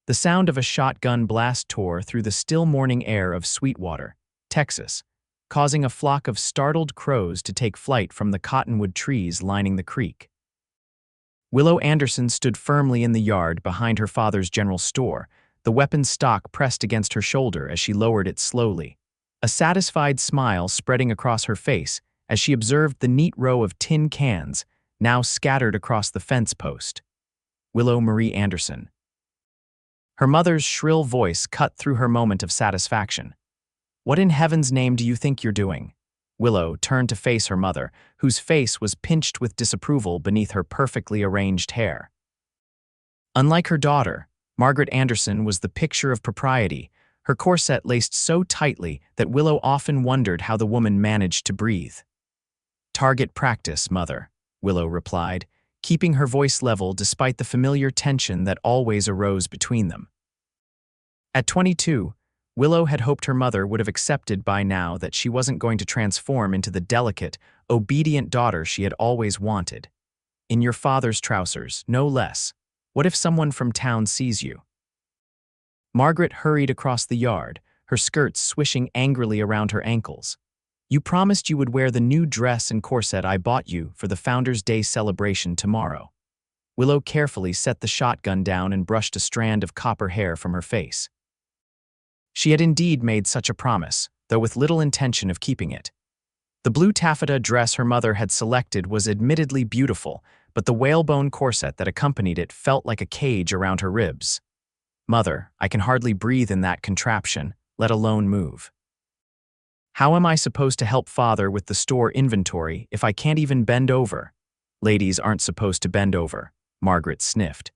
The sound of a shotgun blast tore through the still morning air of Sweetwater, Texas, causing a flock of startled crows to take flight from the cottonwood trees lining the creek. Willow Anderson stood firmly in the yard behind her father's general store, the weapon's stock pressed against her shoulder as she lowered it slowly, a satisfied smile spreading across her face as she observed the neat row of tin cans now scattered across the fence post. Willow Marie Anderson. Her mother's shrill voice cut through her moment of satisfaction. "What in heaven's name do you think you're doing?" Willow turned to face her mother, whose face was pinched with disapproval beneath her perfectly arranged hair. Unlike her daughter, Margaret Anderson was the picture of propriety, her corset laced so tightly that Willow often wondered how the woman managed to breathe. "Target practice, mother," Willow replied, keeping her voice level despite the familiar tension that always arose between them. At 22, Willow had hoped her mother would have accepted by now that she wasn't going to transform into the delicate, obedient daughter she had always wanted. "In your father's trousers, no less. What if someone from town sees you?" Margaret hurried across the yard, her skirts swishing angrily around her ankles. "You promised you would wear the new dress and corset I bought you for the Founders' Day celebration tomorrow." Willow carefully set the shotgun down and brushed a strand of copper hair from her face. She had indeed made such a promise, though with little intention of keeping it. The blue taffeta dress her mother had selected was admittedly beautiful, but the whalebone corset that accompanied it felt like a cage around her ribs. "Mother, I can hardly breathe in that contraption, let alone move. How am I supposed to help father with the store inventory if I can't even bend over?" "Ladies aren't supposed to bend over," Margaret sniffed.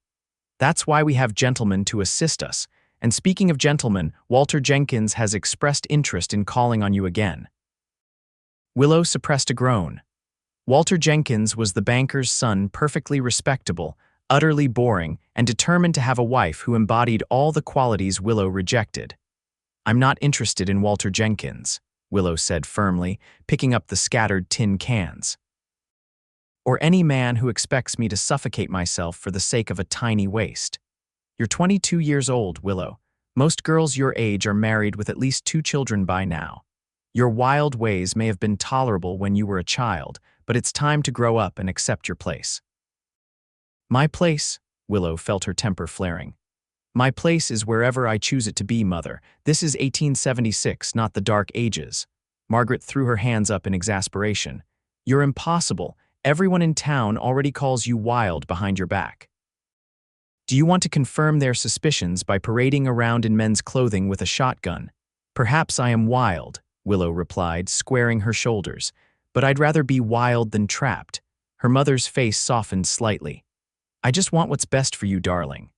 "That's why we have gentlemen to assist us. And speaking of gentlemen, Walter Jenkins has expressed interest in calling on you again." Willow suppressed a groan. Walter Jenkins was the banker's son, perfectly respectable, utterly boring, and determined to have a wife who embodied all the qualities Willow rejected. "I'm not interested in Walter Jenkins," Willow said firmly, picking up the scattered tin cans. "Or any man who expects me to suffocate myself for the sake of a tiny waist. You're 22 years old, Willow. Most girls your age are married with at least 2 children by now. Your wild ways may have been tolerable when you were a child, but it's time to grow up and accept your place." "My place?" Willow felt her temper flaring. "My place is wherever I choose it to be, mother. This is 1876, not the Dark Ages." Margaret threw her hands up in exasperation. "You're impossible. Everyone in town already calls you wild behind your back." "Do you want to confirm their suspicions by parading around in men's clothing with a shotgun?" "Perhaps I am wild," Willow replied, squaring her shoulders, "but I'd rather be wild than trapped." Her mother's face softened slightly. "I just want what's best for you, darling.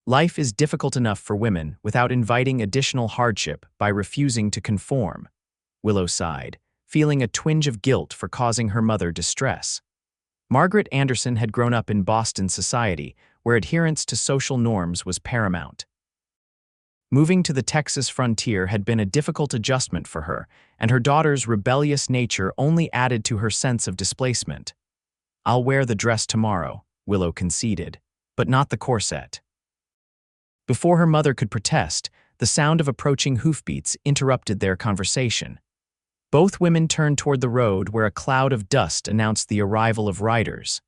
Life is difficult enough for women without inviting additional hardship by refusing to conform." Willow sighed, feeling a twinge of guilt for causing her mother distress. Margaret Anderson had grown up in Boston society, where adherence to social norms was paramount. Moving to the Texas frontier had been a difficult adjustment for her, and her daughter's rebellious nature only added to her sense of displacement. "I'll wear the dress tomorrow," Willow conceded, "but not the corset." Before her mother could protest, the sound of approaching hoofbeats interrupted their conversation. Both women turned toward the road where a cloud of dust announced the arrival of riders.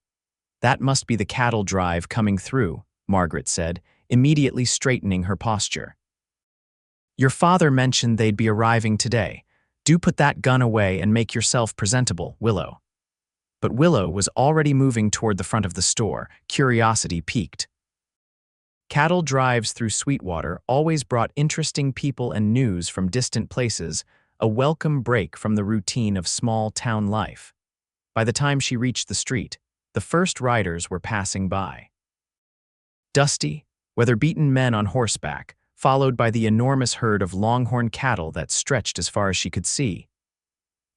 "That must be the cattle drive coming through," Margaret said, immediately straightening her posture. "Your father mentioned they'd be arriving today. Do put that gun away and make yourself presentable, Willow." But Willow was already moving toward the front of the store, curiosity piqued. Cattle drives through Sweetwater always brought interesting people and news from distant places, a welcome break from the routine of small town life. By the time she reached the street, the first riders were passing by. Dusty, weather-beaten men on horseback, followed by the enormous herd of longhorn cattle that stretched as far as she could see.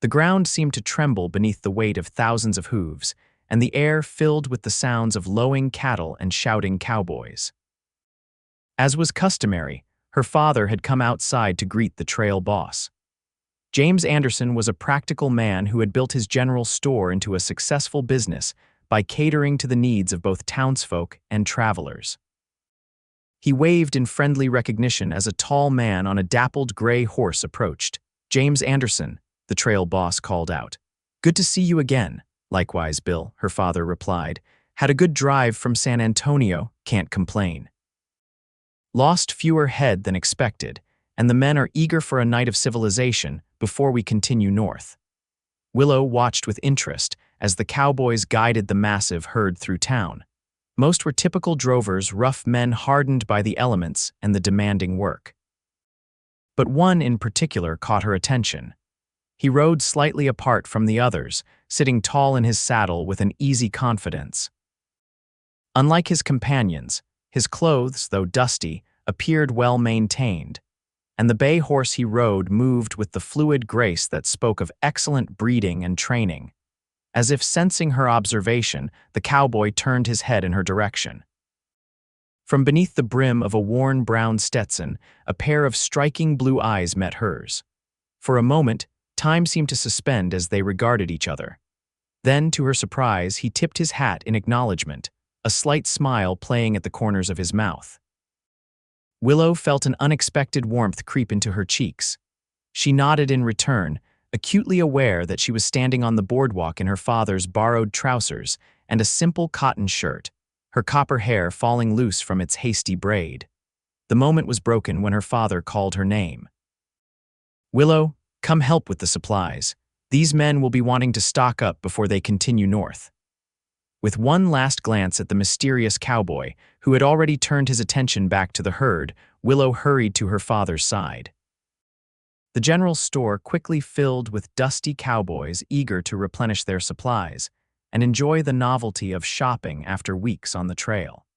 The ground seemed to tremble beneath the weight of thousands of hooves, and the air filled with the sounds of lowing cattle and shouting cowboys. As was customary, her father had come outside to greet the trail boss. James Anderson was a practical man who had built his general store into a successful business by catering to the needs of both townsfolk and travelers. He waved in friendly recognition as a tall man on a dappled gray horse approached. "James Anderson," the trail boss called out. "Good to see you again." "Likewise, Bill," her father replied. "Had a good drive from San Antonio, can't complain." Lost fewer head than expected, and the men are eager for a night of civilization before we continue north. Willow watched with interest as the cowboys guided the massive herd through town. Most were typical drovers, rough men hardened by the elements and the demanding work. But one in particular caught her attention. He rode slightly apart from the others, sitting tall in his saddle with an easy confidence. Unlike his companions, his clothes, though dusty, appeared well maintained, and the bay horse he rode moved with the fluid grace that spoke of excellent breeding and training. As if sensing her observation, the cowboy turned his head in her direction. From beneath the brim of a worn brown Stetson, a pair of striking blue eyes met hers. For a moment, time seemed to suspend as they regarded each other. Then, to her surprise, he tipped his hat in acknowledgement, a slight smile playing at the corners of his mouth. Willow felt an unexpected warmth creep into her cheeks. She nodded in return, acutely aware that she was standing on the boardwalk in her father's borrowed trousers and a simple cotton shirt, her copper hair falling loose from its hasty braid. The moment was broken when her father called her name. "Willow, come help with the supplies. These men will be wanting to stock up before they continue north." With one last glance at the mysterious cowboy, who had already turned his attention back to the herd, Willow hurried to her father's side. The general store quickly filled with dusty cowboys eager to replenish their supplies and enjoy the novelty of shopping after weeks on the trail.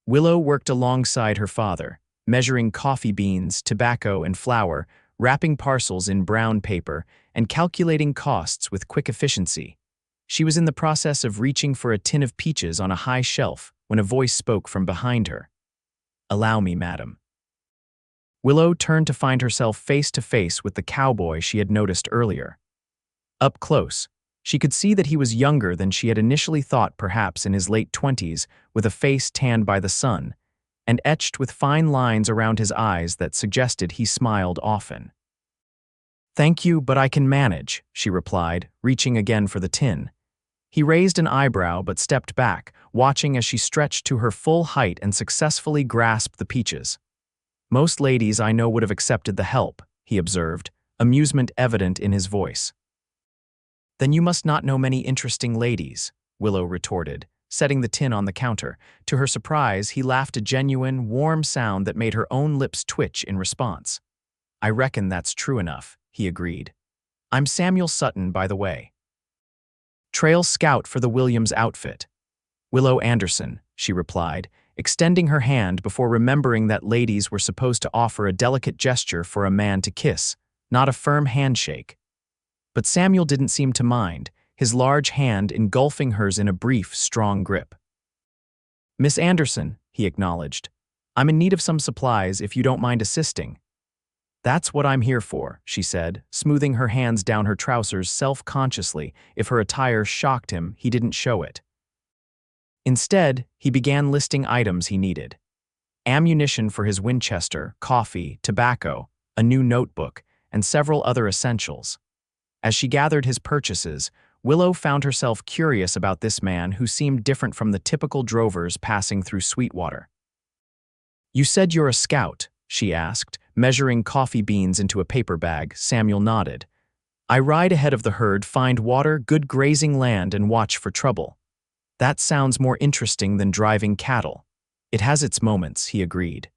Willow worked alongside her father, measuring coffee beans, tobacco, and flour, wrapping parcels in brown paper, and calculating costs with quick efficiency. She was in the process of reaching for a tin of peaches on a high shelf when a voice spoke from behind her. "Allow me, madam." Willow turned to find herself face to face with the cowboy she had noticed earlier. Up close, she could see that he was younger than she had initially thought, perhaps in his late 20s, with a face tanned by the sun, and etched with fine lines around his eyes that suggested he smiled often. "Thank you, but I can manage," she replied, reaching again for the tin. He raised an eyebrow but stepped back, watching as she stretched to her full height and successfully grasped the peaches. "Most ladies I know would have accepted the help," he observed, amusement evident in his voice. "Then you must not know many interesting ladies," Willow retorted, setting the tin on the counter. To her surprise, he laughed a genuine, warm sound that made her own lips twitch in response. "I reckon that's true enough," he agreed. "I'm Samuel Sutton, by the way. Trail scout for the Williams outfit." "Willow Anderson," she replied, extending her hand before remembering that ladies were supposed to offer a delicate gesture for a man to kiss, not a firm handshake. But Samuel didn't seem to mind, his large hand engulfing hers in a brief, strong grip. "Miss Anderson," he acknowledged, "I'm in need of some supplies if you don't mind assisting." "That's what I'm here for," she said, smoothing her hands down her trousers self-consciously. If her attire shocked him, he didn't show it. Instead, he began listing items he needed. Ammunition for his Winchester, coffee, tobacco, a new notebook, and several other essentials. As she gathered his purchases, Willow found herself curious about this man who seemed different from the typical drovers passing through Sweetwater. "You said you're a scout?" she asked, measuring coffee beans into a paper bag. Samuel nodded. "I ride ahead of the herd, find water, good grazing land, and watch for trouble." "That sounds more interesting than driving cattle." "It has its moments," he agreed.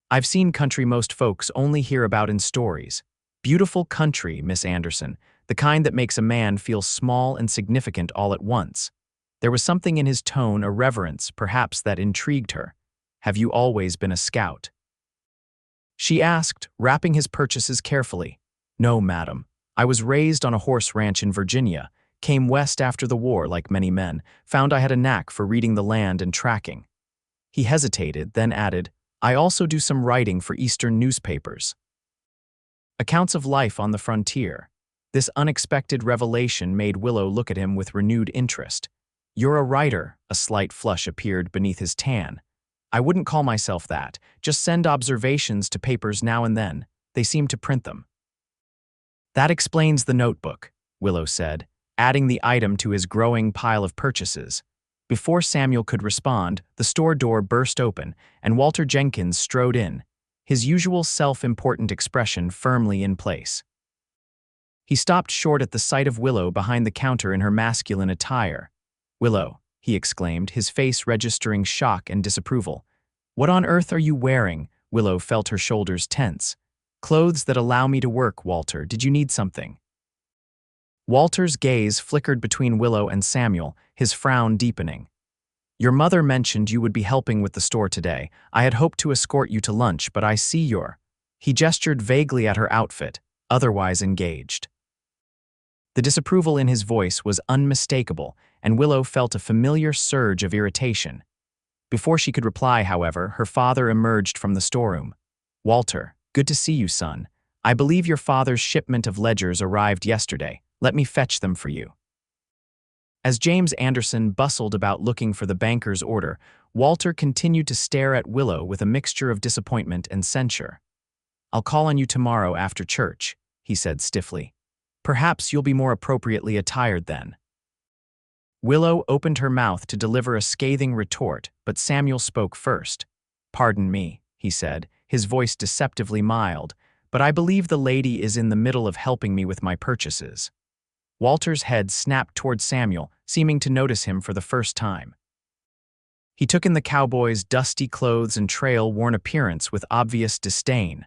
"I've seen country most folks only hear about in stories. Beautiful country, Miss Anderson, the kind that makes a man feel small and significant all at once." There was something in his tone, a reverence, perhaps, that intrigued her. "Have you always been a scout?" she asked, wrapping his purchases carefully. "No, madam. I was raised on a horse ranch in Virginia, came west after the war like many men, found I had a knack for reading the land and tracking." He hesitated, then added, "I also do some writing for Eastern newspapers. Accounts of life on the frontier." This unexpected revelation made Willow look at him with renewed interest. "You're a writer," a slight flush appeared beneath his tan. I wouldn't call myself that. Just send observations to papers now and then. They seem to print them. That explains the notebook, Willow said, adding the item to his growing pile of purchases. Before Samuel could respond, the store door burst open, and Walter Jenkins strode in, his usual self-important expression firmly in place. He stopped short at the sight of Willow behind the counter in her masculine attire. "Willow," he exclaimed, his face registering shock and disapproval. "What on earth are you wearing?" Willow felt her shoulders tense. "Clothes that allow me to work, Walter. Did you need something?" Walter's gaze flickered between Willow and Samuel, his frown deepening. "Your mother mentioned you would be helping with the store today. I had hoped to escort you to lunch, but I see you're—" He gestured vaguely at her outfit, otherwise engaged. The disapproval in his voice was unmistakable, and Willow felt a familiar surge of irritation. Before she could reply, however, her father emerged from the storeroom. "Walter, good to see you, son. I believe your father's shipment of ledgers arrived yesterday. Let me fetch them for you." As James Anderson bustled about looking for the banker's order, Walter continued to stare at Willow with a mixture of disappointment and censure. "I'll call on you tomorrow after church," he said stiffly. "Perhaps you'll be more appropriately attired then." Willow opened her mouth to deliver a scathing retort, but Samuel spoke first. "Pardon me," he said, his voice deceptively mild, "but I believe the lady is in the middle of helping me with my purchases." Walter's head snapped toward Samuel, seeming to notice him for the first time. He took in the cowboy's dusty clothes and trail-worn appearance with obvious disdain.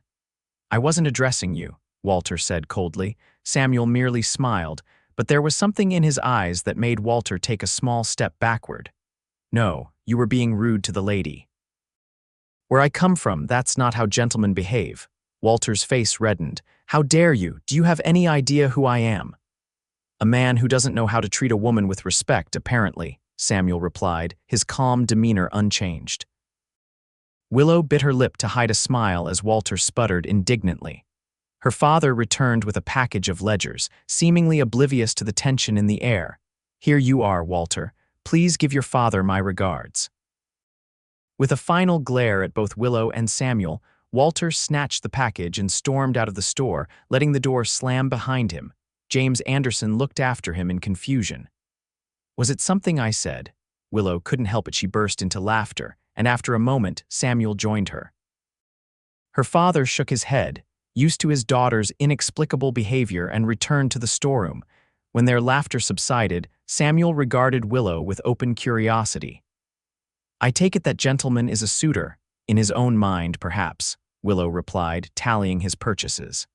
"I wasn't addressing you," Walter said coldly. Samuel merely smiled, but there was something in his eyes that made Walter take a small step backward. "No, you were being rude to the lady." "Where I come from, that's not how gentlemen behave." Walter's face reddened. "How dare you? Do you have any idea who I am?" "A man who doesn't know how to treat a woman with respect, apparently," Samuel replied, his calm demeanor unchanged. Willow bit her lip to hide a smile as Walter sputtered indignantly. Her father returned with a package of ledgers, seemingly oblivious to the tension in the air. "Here you are, Walter. Please give your father my regards." With a final glare at both Willow and Samuel, Walter snatched the package and stormed out of the store, letting the door slam behind him. James Anderson looked after him in confusion. "Was it something I said?" Willow couldn't help it. She burst into laughter, and after a moment, Samuel joined her. Her father shook his head, used to his daughter's inexplicable behavior, and returned to the storeroom. When their laughter subsided, Samuel regarded Willow with open curiosity. "I take it that gentleman is a suitor, in his own mind, perhaps," Willow replied, tallying his purchases.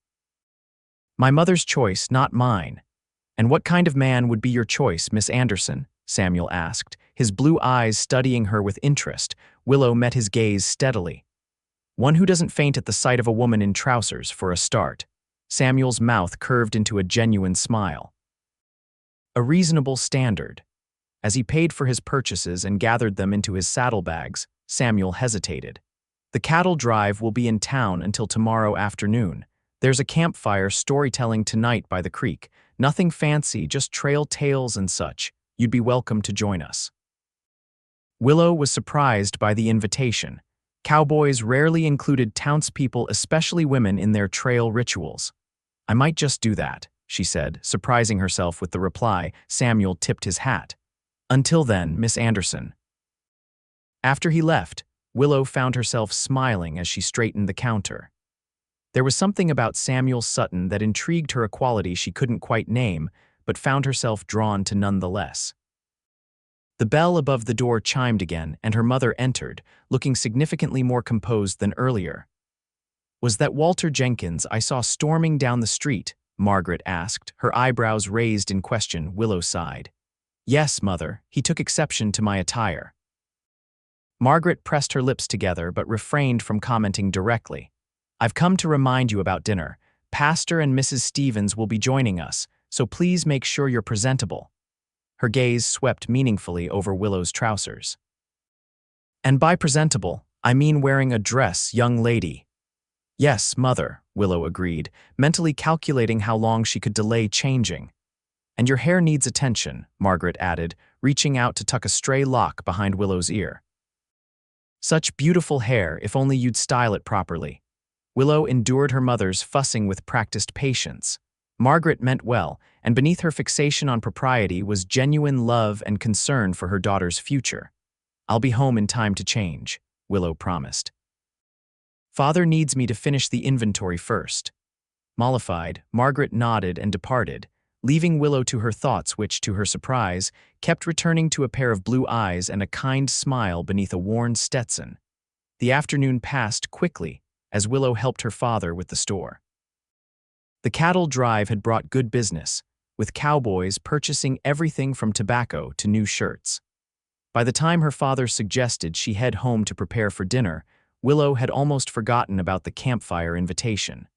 "My mother's choice, not mine." "And what kind of man would be your choice, Miss Anderson?" Samuel asked, his blue eyes studying her with interest. Willow met his gaze steadily. "One who doesn't faint at the sight of a woman in trousers, for a start." Samuel's mouth curved into a genuine smile. "A reasonable standard." As he paid for his purchases and gathered them into his saddlebags, Samuel hesitated. "The cattle drive will be in town until tomorrow afternoon. There's a campfire storytelling tonight by the creek. Nothing fancy, just trail tales and such. You'd be welcome to join us." Willow was surprised by the invitation. Cowboys rarely included townspeople, especially women, in their trail rituals. "I might just do that," she said, surprising herself with the reply. Samuel tipped his hat. "Until then, Miss Anderson." After he left, Willow found herself smiling as she straightened the counter. There was something about Samuel Sutton that intrigued her, a quality she couldn't quite name, but found herself drawn to nonetheless. The bell above the door chimed again, and her mother entered, looking significantly more composed than earlier. "Was that Walter Jenkins I saw storming down the street?" Margaret asked, her eyebrows raised in question. Willow sighed. "Yes, Mother, he took exception to my attire." Margaret pressed her lips together but refrained from commenting directly. "I've come to remind you about dinner. Pastor and Mrs. Stevens will be joining us, so please make sure you're presentable." Her gaze swept meaningfully over Willow's trousers. "And by presentable, I mean wearing a dress, young lady." "Yes, Mother," Willow agreed, mentally calculating how long she could delay changing. "And your hair needs attention," Margaret added, reaching out to tuck a stray lock behind Willow's ear. Such beautiful hair, if only you'd style it properly. Willow endured her mother's fussing with practiced patience. Margaret meant well, and beneath her fixation on propriety was genuine love and concern for her daughter's future. "I'll be home in time to change," Willow promised. "Father needs me to finish the inventory first." Mollified, Margaret nodded and departed, leaving Willow to her thoughts which, to her surprise, kept returning to a pair of blue eyes and a kind smile beneath a worn Stetson. The afternoon passed quickly as Willow helped her father with the store. The cattle drive had brought good business, with cowboys purchasing everything from tobacco to new shirts. By the time her father suggested she head home to prepare for dinner, Willow had almost forgotten about the campfire invitation.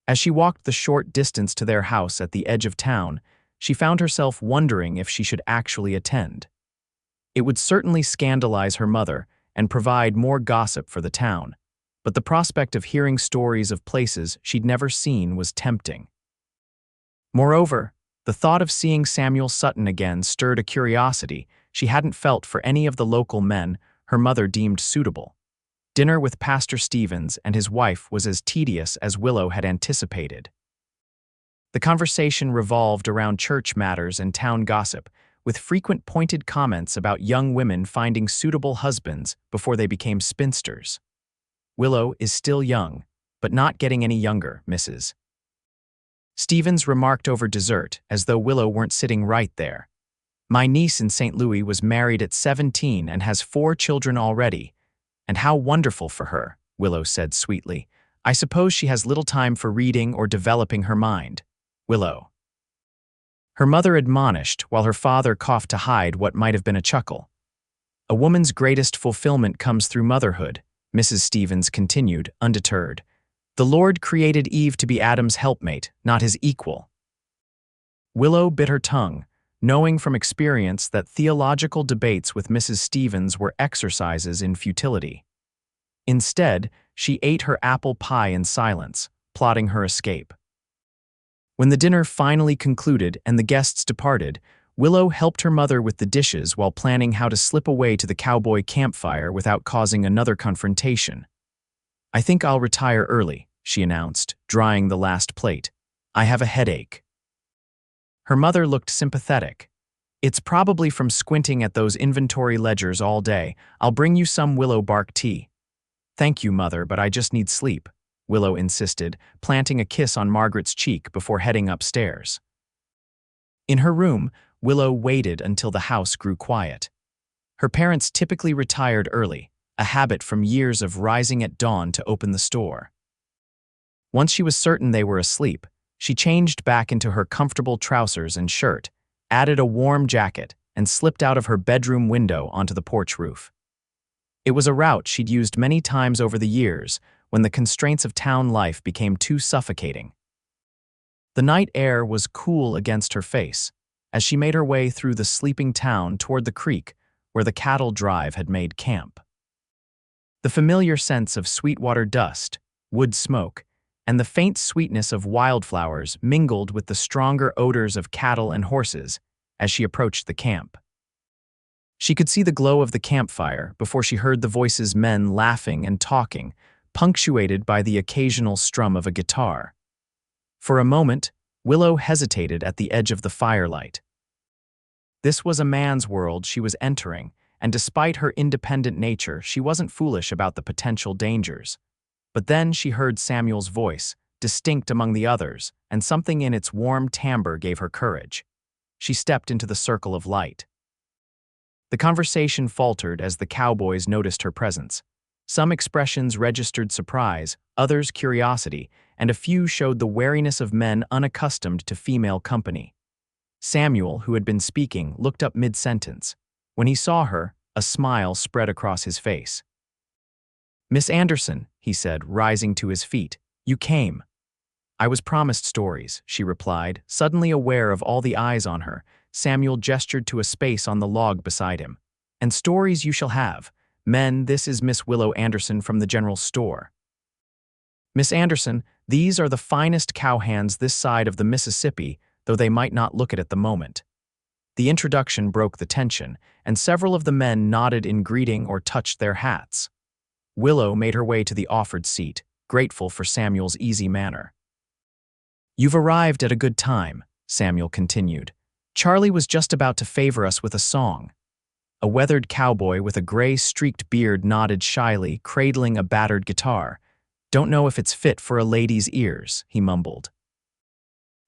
As she walked the short distance to their house at the edge of town, she found herself wondering if she should actually attend. It would certainly scandalize her mother and provide more gossip for the town, but the prospect of hearing stories of places she'd never seen was tempting. Moreover, the thought of seeing Samuel Sutton again stirred a curiosity she hadn't felt for any of the local men her mother deemed suitable. Dinner with Pastor Stevens and his wife was as tedious as Willow had anticipated. The conversation revolved around church matters and town gossip, with frequent pointed comments about young women finding suitable husbands before they became spinsters. "Willow is still young, but not getting any younger, Mrs. Stevens remarked over dessert, as though Willow weren't sitting right there. "My niece in St. Louis was married at 17 and has 4 children already. And how wonderful for her," Willow said sweetly. "I suppose she has little time for reading or developing her mind." "Willow," her mother admonished, while her father coughed to hide what might have been a chuckle. "A woman's greatest fulfillment comes through motherhood," Mrs. Stevens continued, undeterred. "The Lord created Eve to be Adam's helpmate, not his equal." Willow bit her tongue, knowing from experience that theological debates with Mrs. Stevens were exercises in futility. Instead, she ate her apple pie in silence, plotting her escape. When the dinner finally concluded and the guests departed, Willow helped her mother with the dishes while planning how to slip away to the cowboy campfire without causing another confrontation. "I think I'll retire early," she announced, drying the last plate. "I have a headache." Her mother looked sympathetic. "It's probably from squinting at those inventory ledgers all day. I'll bring you some willow bark tea." "Thank you, Mother, but I just need sleep," Willow insisted, planting a kiss on Margaret's cheek before heading upstairs. In her room, Willow waited until the house grew quiet. Her parents typically retired early, a habit from years of rising at dawn to open the store. Once she was certain they were asleep, she changed back into her comfortable trousers and shirt, added a warm jacket, and slipped out of her bedroom window onto the porch roof. It was a route she'd used many times over the years when the constraints of town life became too suffocating. The night air was cool against her face as she made her way through the sleeping town toward the creek where the cattle drive had made camp. The familiar scents of Sweetwater dust, wood smoke, and the faint sweetness of wildflowers mingled with the stronger odors of cattle and horses as she approached the camp. She could see the glow of the campfire before she heard the voices men laughing and talking, punctuated by the occasional strum of a guitar. For a moment, Willow hesitated at the edge of the firelight. This was a man's world she was entering, and despite her independent nature, she wasn't foolish about the potential dangers. But then she heard Samuel's voice, distinct among the others, and something in its warm timbre gave her courage. She stepped into the circle of light. The conversation faltered as the cowboys noticed her presence. Some expressions registered surprise, others curiosity, and a few showed the wariness of men unaccustomed to female company. Samuel, who had been speaking, looked up mid-sentence. When he saw her, a smile spread across his face. "Miss Anderson," he said, rising to his feet, "you came." "I was promised stories," she replied, suddenly aware of all the eyes on her. Samuel gestured to a space on the log beside him. "And stories you shall have. Men, this is Miss Willow Anderson from the general store." "Miss Anderson, these are the finest cowhands this side of the Mississippi, though they might not look it at the moment." The introduction broke the tension, and several of the men nodded in greeting or touched their hats. Willow made her way to the offered seat, grateful for Samuel's easy manner. "You've arrived at a good time," Samuel continued. "Charlie was just about to favor us with a song." A weathered cowboy with a gray-streaked beard nodded shyly, cradling a battered guitar. "Don't know if it's fit for a lady's ears," he mumbled.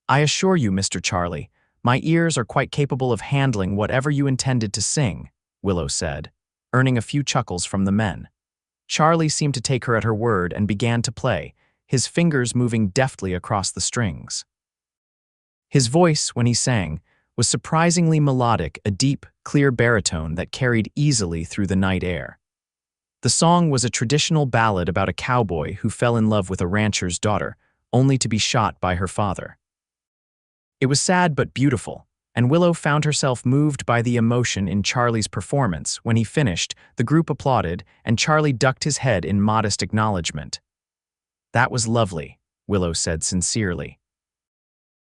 "I assure you, Mr. Charlie, my ears are quite capable of handling whatever you intended to sing," Willow said, earning a few chuckles from the men. Charlie seemed to take her at her word and began to play, his fingers moving deftly across the strings. His voice, when he sang, was surprisingly melodic, a deep, clear baritone that carried easily through the night air. The song was a traditional ballad about a cowboy who fell in love with a rancher's daughter, only to be shot by her father. It was sad but beautiful, and Willow found herself moved by the emotion in Charlie's performance. When he finished, the group applauded, and Charlie ducked his head in modest acknowledgement. "That was lovely," Willow said sincerely.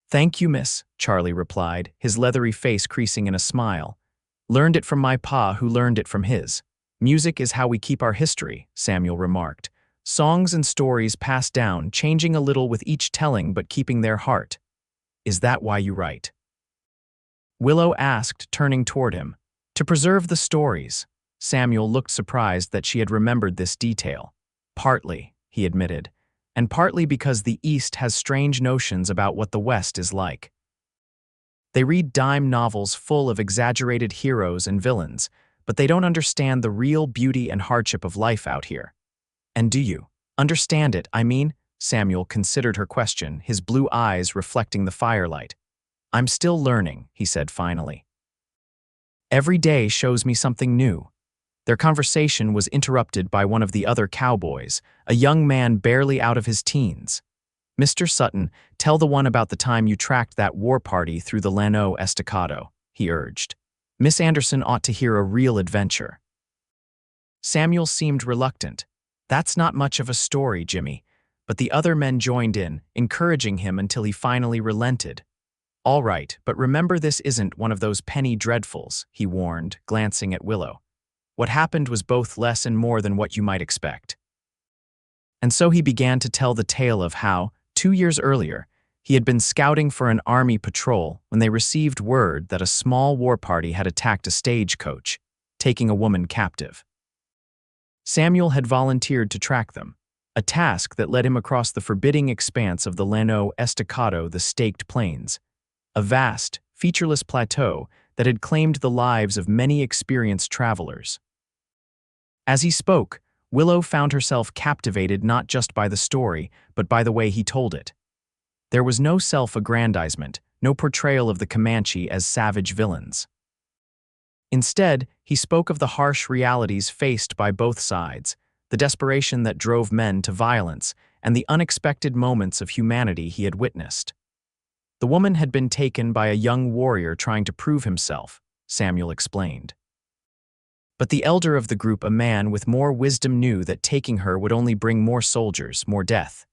"Thank you, miss," Charlie replied, his leathery face creasing in a smile. "Learned it from my pa, who learned it from his. Music is how we keep our history," Samuel remarked. "Songs and stories passed down, changing a little with each telling but keeping their heart. Is that why you write?" Willow asked, turning toward him. "To preserve the stories." Samuel looked surprised that she had remembered this detail. "Partly," he admitted, "and partly because the East has strange notions about what the West is like. They read dime novels full of exaggerated heroes and villains, but they don't understand the real beauty and hardship of life out here." "And do you understand it, I mean?" Samuel considered her question, his blue eyes reflecting the firelight. "I'm still learning," he said finally. "Every day shows me something new." Their conversation was interrupted by one of the other cowboys, a young man barely out of his teens. "Mr. Sutton, tell the one about the time you tracked that war party through the Llano Estacado," he urged. "Miss Anderson ought to hear a real adventure." Samuel seemed reluctant. "That's not much of a story, Jimmy," but the other men joined in, encouraging him until he finally relented. "All right, but remember this isn't one of those penny dreadfuls," he warned, glancing at Willow. "What happened was both less and more than what you might expect." And so he began to tell the tale of how, 2 years earlier, he had been scouting for an army patrol when they received word that a small war party had attacked a stagecoach, taking a woman captive. Samuel had volunteered to track them, a task that led him across the forbidding expanse of the Llano Estacado, the Staked Plains, a vast, featureless plateau that had claimed the lives of many experienced travelers. As he spoke, Willow found herself captivated not just by the story, but by the way he told it. There was no self-aggrandizement, no portrayal of the Comanche as savage villains. Instead, he spoke of the harsh realities faced by both sides, the desperation that drove men to violence, and the unexpected moments of humanity he had witnessed. The woman had been taken by a young warrior trying to prove himself, Samuel explained. But the elder of the group, a man with more wisdom, knew that taking her would only bring more soldiers, more death.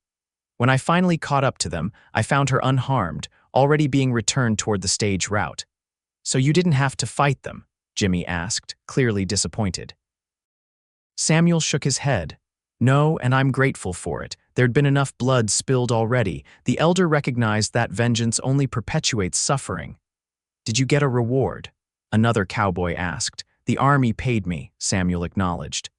When I finally caught up to them, I found her unharmed, already being returned toward the stage route. "So you didn't have to fight them?" Jimmy asked, clearly disappointed. Samuel shook his head. "No, and I'm grateful for it. There'd been enough blood spilled already." The elder recognized that vengeance only perpetuates suffering. "Did you get a reward?" another cowboy asked. "The army paid me," Samuel acknowledged.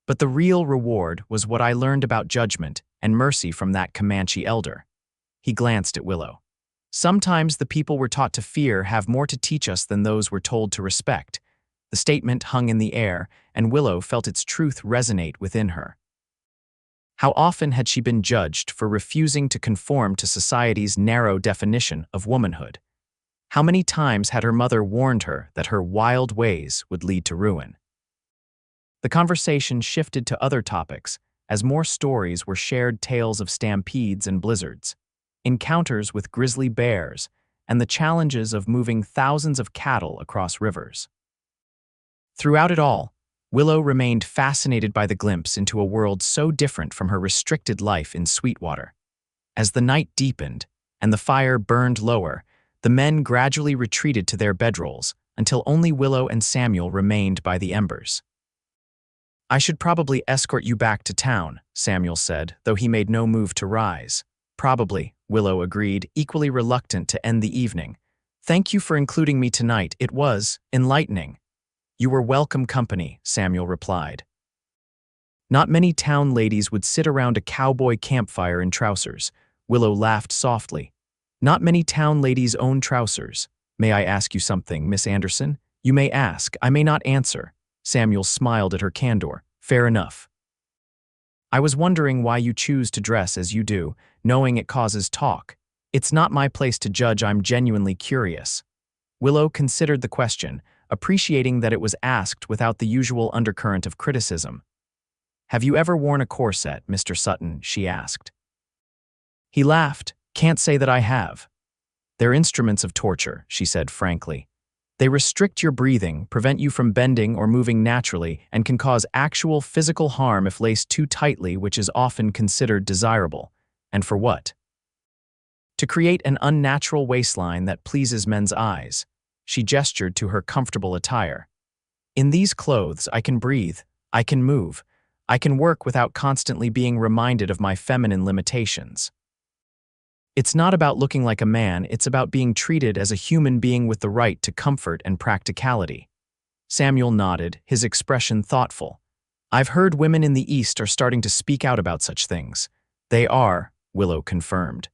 "But the real reward was what I learned about judgment and mercy from that Comanche elder." He glanced at Willow. "Sometimes the people we're taught to fear have more to teach us than those we're told to respect." The statement hung in the air, and Willow felt its truth resonate within her. How often had she been judged for refusing to conform to society's narrow definition of womanhood? How many times had her mother warned her that her wild ways would lead to ruin? The conversation shifted to other topics as more stories were shared, tales of stampedes and blizzards, encounters with grizzly bears, and the challenges of moving thousands of cattle across rivers. Throughout it all, Willow remained fascinated by the glimpse into a world so different from her restricted life in Sweetwater. As the night deepened and the fire burned lower, The men gradually retreated to their bedrolls until only Willow and Samuel remained by the embers. "I should probably escort you back to town," Samuel said, though he made no move to rise. "Probably," Willow agreed, equally reluctant to end the evening. "Thank you for including me tonight. It was enlightening." "You were welcome company," Samuel replied. Not many town ladies would sit around a cowboy campfire in trousers. Willow laughed softly. "Not many town ladies own trousers. May I ask you something, Miss Anderson?" "You may ask. I may not answer." Samuel smiled at her candor. "Fair enough. I was wondering why you choose to dress as you do, knowing it causes talk. It's not my place to judge. I'm genuinely curious." Willow considered the question, appreciating that it was asked without the usual undercurrent of criticism. "Have you ever worn a corset, Mr. Sutton?" she asked. He laughed. "Can't say that I have." "They're instruments of torture," she said frankly. "They restrict your breathing, prevent you from bending or moving naturally, and can cause actual physical harm if laced too tightly, which is often considered desirable. And for what? To create an unnatural waistline that pleases men's eyes." She gestured to her comfortable attire. "In these clothes, I can breathe, I can move, I can work without constantly being reminded of my feminine limitations. It's not about looking like a man, it's about being treated as a human being with the right to comfort and practicality." Samuel nodded, his expression thoughtful. "I've heard women in the East are starting to speak out about such things." "They are," Willow confirmed.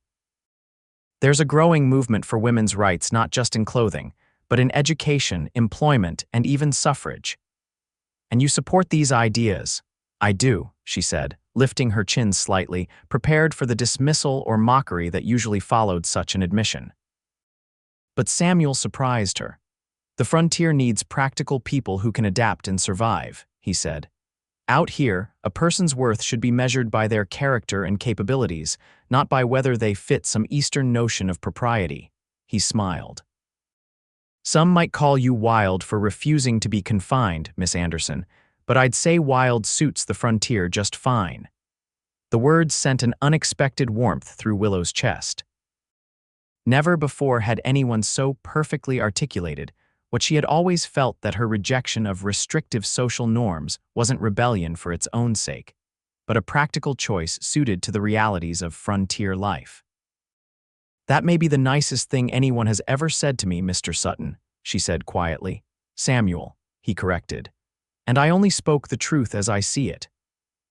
"There's a growing movement for women's rights not just in clothing, but in education, employment, and even suffrage. And you support these ideas." "I do," she said, lifting her chin slightly, prepared for the dismissal or mockery that usually followed such an admission. But Samuel surprised her. "The frontier needs practical people who can adapt and survive," he said. "Out here, a person's worth should be measured by their character and capabilities, not by whether they fit some Eastern notion of propriety." He smiled. "Some might call you wild for refusing to be confined, Miss Anderson, but I'd say wild suits the frontier just fine." The words sent an unexpected warmth through Willow's chest. Never before had anyone so perfectly articulated what she had always felt, that her rejection of restrictive social norms wasn't rebellion for its own sake, but a practical choice suited to the realities of frontier life. "That may be the nicest thing anyone has ever said to me, Mr. Sutton," she said quietly. "Samuel," he corrected. "And I only spoke the truth as I see it."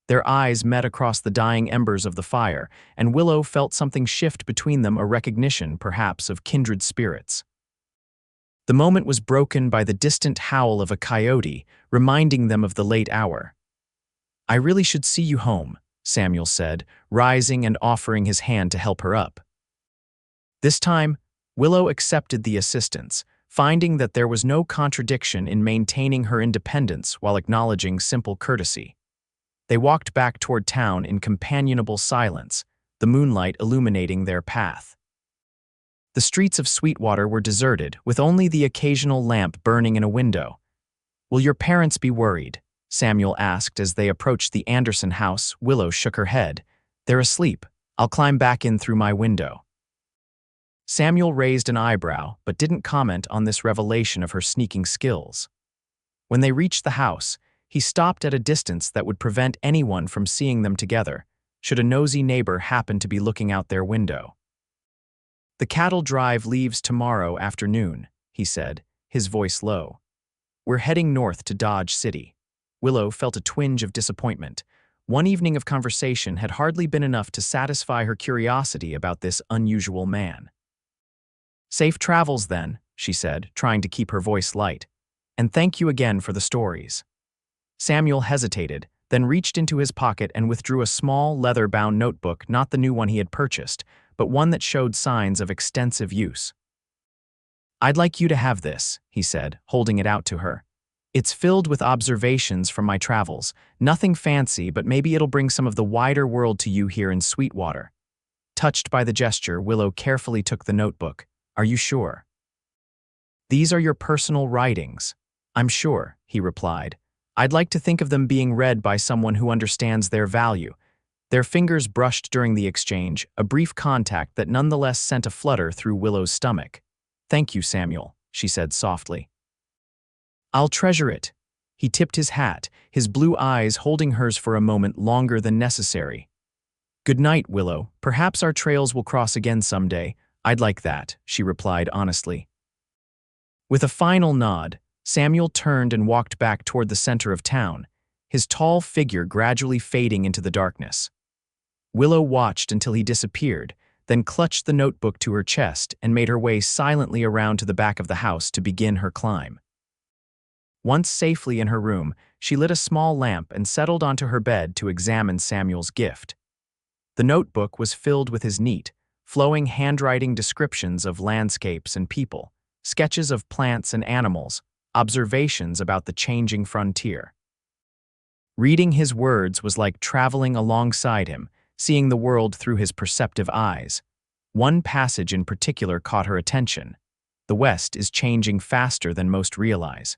Their eyes met across the dying embers of the fire, and Willow felt something shift between them, a recognition, perhaps, of kindred spirits. The moment was broken by the distant howl of a coyote, reminding them of the late hour. "I really should see you home," Samuel said, rising and offering his hand to help her up. This time, Willow accepted the assistance, finding that there was no contradiction in maintaining her independence while acknowledging simple courtesy. They walked back toward town in companionable silence, the moonlight illuminating their path. The streets of Sweetwater were deserted, with only the occasional lamp burning in a window. "Will your parents be worried?" Samuel asked as they approached the Anderson house. Willow shook her head. "They're asleep. I'll climb back in through my window." Samuel raised an eyebrow, but didn't comment on this revelation of her sneaking skills. When they reached the house, he stopped at a distance that would prevent anyone from seeing them together, should a nosy neighbor happen to be looking out their window. "The cattle drive leaves tomorrow afternoon," he said, his voice low. "We're heading north to Dodge City." Willow felt a twinge of disappointment. One evening of conversation had hardly been enough to satisfy her curiosity about this unusual man. "Safe travels, then," she said, trying to keep her voice light. "And thank you again for the stories." Samuel hesitated, then reached into his pocket and withdrew a small, leather-bound notebook, not the new one he had purchased, but one that showed signs of extensive use. "I'd like you to have this," he said, holding it out to her. "It's filled with observations from my travels. Nothing fancy, but maybe it'll bring some of the wider world to you here in Sweetwater." Touched by the gesture, Willow carefully took the notebook. "Are you sure?" "These are your personal writings." "I'm sure," he replied. "I'd like to think of them being read by someone who understands their value." Their fingers brushed during the exchange, a brief contact that nonetheless sent a flutter through Willow's stomach. "Thank you, Samuel," she said softly. "I'll treasure it." He tipped his hat, his blue eyes holding hers for a moment longer than necessary. "Good night, Willow. Perhaps our trails will cross again someday. I'd like that," she replied honestly. With a final nod, Samuel turned and walked back toward the center of town, his tall figure gradually fading into the darkness. Willow watched until he disappeared, then clutched the notebook to her chest and made her way silently around to the back of the house to begin her climb. Once safely in her room, she lit a small lamp and settled onto her bed to examine Samuel's gift. The notebook was filled with his neat, flowing handwriting descriptions of landscapes and people, sketches of plants and animals, observations about the changing frontier. Reading his words was like traveling alongside him, seeing the world through his perceptive eyes. One passage in particular caught her attention. "The West is changing faster than most realize.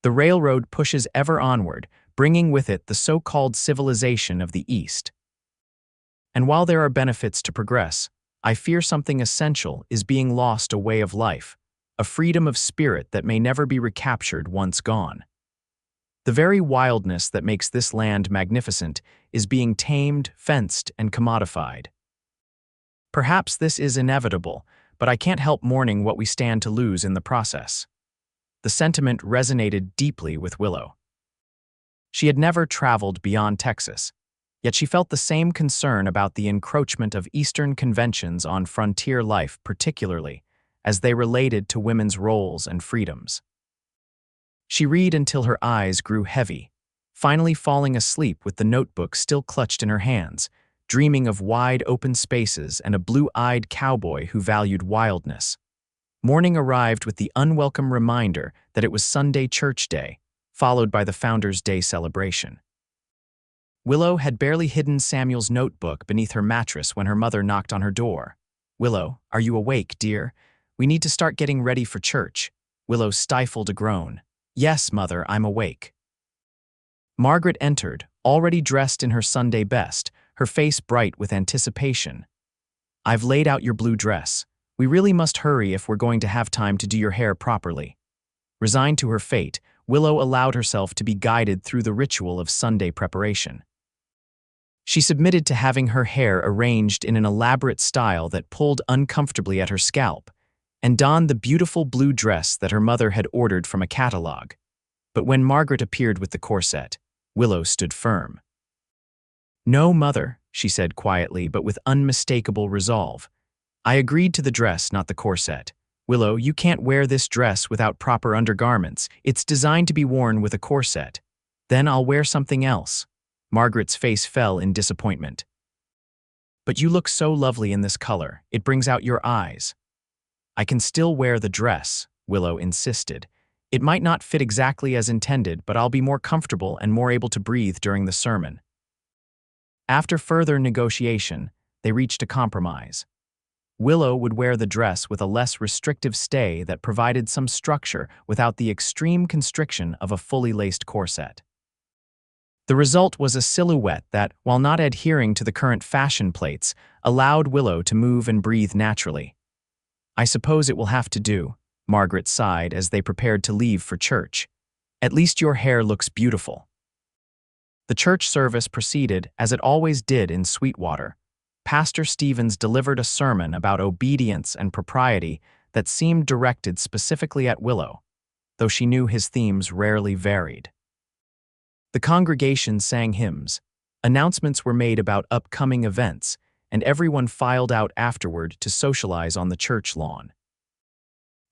The railroad pushes ever onward, bringing with it the so-called civilization of the East. And while there are benefits to progress, I fear something essential is being lost, a way of life, a freedom of spirit that may never be recaptured once gone. The very wildness that makes this land magnificent is being tamed, fenced, and commodified. Perhaps this is inevitable, but I can't help mourning what we stand to lose in the process." The sentiment resonated deeply with Willow. She had never traveled beyond Texas, yet she felt the same concern about the encroachment of Eastern conventions on frontier life, particularly as they related to women's roles and freedoms. She read until her eyes grew heavy, finally falling asleep with the notebook still clutched in her hands, dreaming of wide open spaces and a blue-eyed cowboy who valued wildness. Morning arrived with the unwelcome reminder that it was Sunday church day, followed by the Founders' Day celebration. Willow had barely hidden Samuel's notebook beneath her mattress when her mother knocked on her door. "Willow, are you awake, dear? We need to start getting ready for church." Willow stifled a groan. "Yes, Mother, I'm awake." Margaret entered, already dressed in her Sunday best, her face bright with anticipation. "I've laid out your blue dress. We really must hurry if we're going to have time to do your hair properly." Resigned to her fate, Willow allowed herself to be guided through the ritual of Sunday preparation. She submitted to having her hair arranged in an elaborate style that pulled uncomfortably at her scalp, and donned the beautiful blue dress that her mother had ordered from a catalog. But when Margaret appeared with the corset, Willow stood firm. "No, Mother," she said quietly but with unmistakable resolve. "I agreed to the dress, not the corset. Willow, you can't wear this dress without proper undergarments. It's designed to be worn with a corset. Then I'll wear something else." Margaret's face fell in disappointment. "But you look so lovely in this color. It brings out your eyes." "I can still wear the dress," Willow insisted. "It might not fit exactly as intended, but I'll be more comfortable and more able to breathe during the sermon." After further negotiation, they reached a compromise. Willow would wear the dress with a less restrictive stay that provided some structure without the extreme constriction of a fully laced corset. The result was a silhouette that, while not adhering to the current fashion plates, allowed Willow to move and breathe naturally. "I suppose it will have to do," Margaret sighed as they prepared to leave for church. "At least your hair looks beautiful." The church service proceeded as it always did in Sweetwater. Pastor Stevens delivered a sermon about obedience and propriety that seemed directed specifically at Willow, though she knew his themes rarely varied. The congregation sang hymns, announcements were made about upcoming events, and everyone filed out afterward to socialize on the church lawn.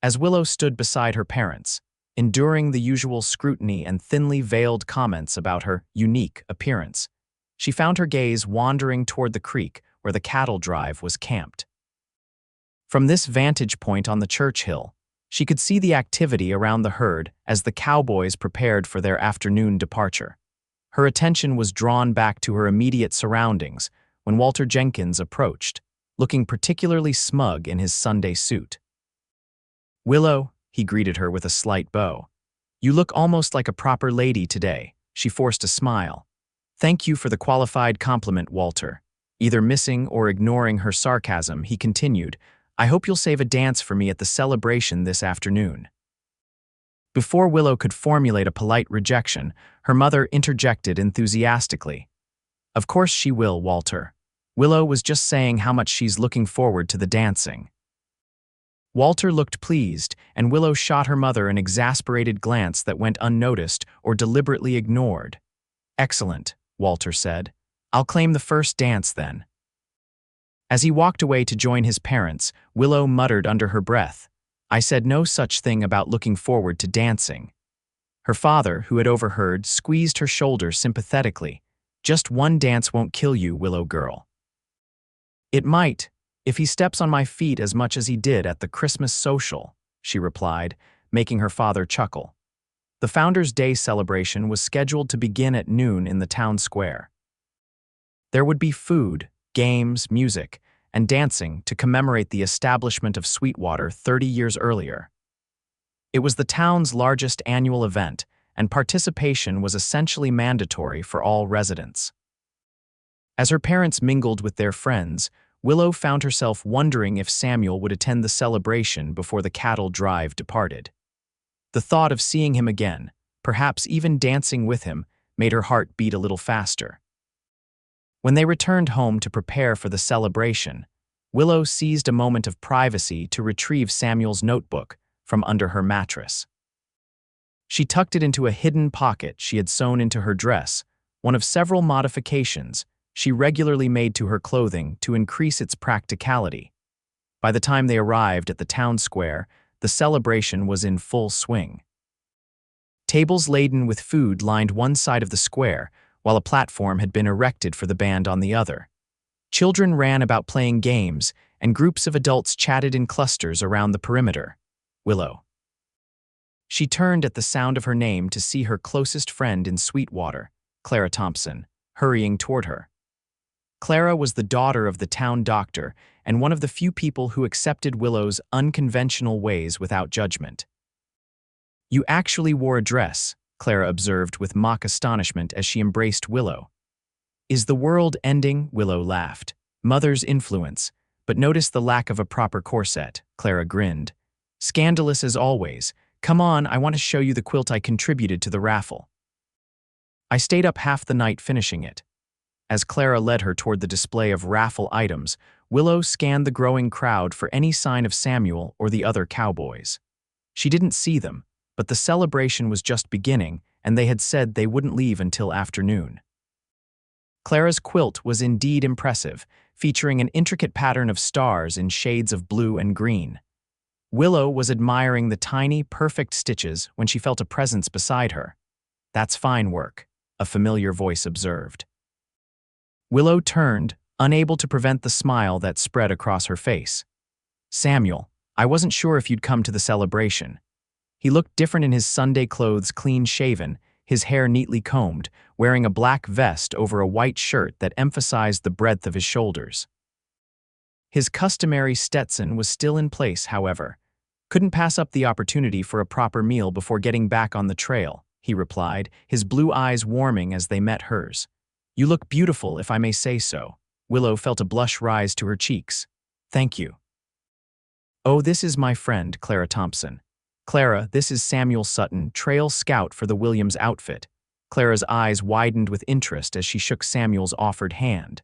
As Willow stood beside her parents, enduring the usual scrutiny and thinly veiled comments about her unique appearance, she found her gaze wandering toward the creek where the cattle drive was camped. From this vantage point on the church hill, she could see the activity around the herd as the cowboys prepared for their afternoon departure. Her attention was drawn back to her immediate surroundings when Walter Jenkins approached, looking particularly smug in his Sunday suit. "Willow," he greeted her with a slight bow. "You look almost like a proper lady today." She forced a smile. "Thank you for the qualified compliment, Walter." Either missing or ignoring her sarcasm, he continued, I hope you'll save a dance for me at the celebration this afternoon." Before Willow could formulate a polite rejection, her mother interjected enthusiastically. "Of course she will, Walter. Willow was just saying how much she's looking forward to the dancing." Walter looked pleased, and Willow shot her mother an exasperated glance that went unnoticed or deliberately ignored. "Excellent," Walter said. "I'll claim the first dance then." As he walked away to join his parents, Willow muttered under her breath, "I said no such thing about looking forward to dancing." Her father, who had overheard, squeezed her shoulder sympathetically. "Just one dance won't kill you, Willow girl." "It might, if he steps on my feet as much as he did at the Christmas social," she replied, making her father chuckle. The Founders' Day celebration was scheduled to begin at noon in the town square. There would be food, games, music, and dancing to commemorate the establishment of Sweetwater 30 years earlier. It was the town's largest annual event, and participation was essentially mandatory for all residents. As her parents mingled with their friends, Willow found herself wondering if Samuel would attend the celebration before the cattle drive departed. The thought of seeing him again, perhaps even dancing with him, made her heart beat a little faster. When they returned home to prepare for the celebration, Willow seized a moment of privacy to retrieve Samuel's notebook from under her mattress. She tucked it into a hidden pocket she had sewn into her dress, one of several modifications she regularly made to her clothing to increase its practicality. By the time they arrived at the town square, the celebration was in full swing. Tables laden with food lined one side of the square, while a platform had been erected for the band on the other. Children ran about playing games, and groups of adults chatted in clusters around the perimeter. Willow. She turned at the sound of her name to see her closest friend in Sweetwater, Clara Thompson, hurrying toward her. Clara was the daughter of the town doctor and one of the few people who accepted Willow's unconventional ways without judgment. "You actually wore a dress," Clara observed with mock astonishment as she embraced Willow. "Is the world ending?" Willow laughed. "Mother's influence, but notice the lack of a proper corset," Clara grinned. "Scandalous as always. Come on, I want to show you the quilt I contributed to the raffle." "I stayed up half the night finishing it." As Clara led her toward the display of raffle items, Willow scanned the growing crowd for any sign of Samuel or the other cowboys. She didn't see them, but the celebration was just beginning, and they had said they wouldn't leave until afternoon. Clara's quilt was indeed impressive, featuring an intricate pattern of stars in shades of blue and green. Willow was admiring the tiny, perfect stitches when she felt a presence beside her. "That's fine work," a familiar voice observed. Willow turned, unable to prevent the smile that spread across her face. "Samuel, I wasn't sure if you'd come to the celebration." He looked different in his Sunday clothes, clean-shaven, his hair neatly combed, wearing a black vest over a white shirt that emphasized the breadth of his shoulders. His customary Stetson was still in place, however. "Couldn't pass up the opportunity for a proper meal before getting back on the trail," he replied, his blue eyes warming as they met hers. "You look beautiful, if I may say so." Willow felt a blush rise to her cheeks. "Thank you." "Oh, this is my friend, Clara Thompson." "Clara, this is Samuel Sutton, trail scout for the Williams outfit." Clara's eyes widened with interest as she shook Samuel's offered hand.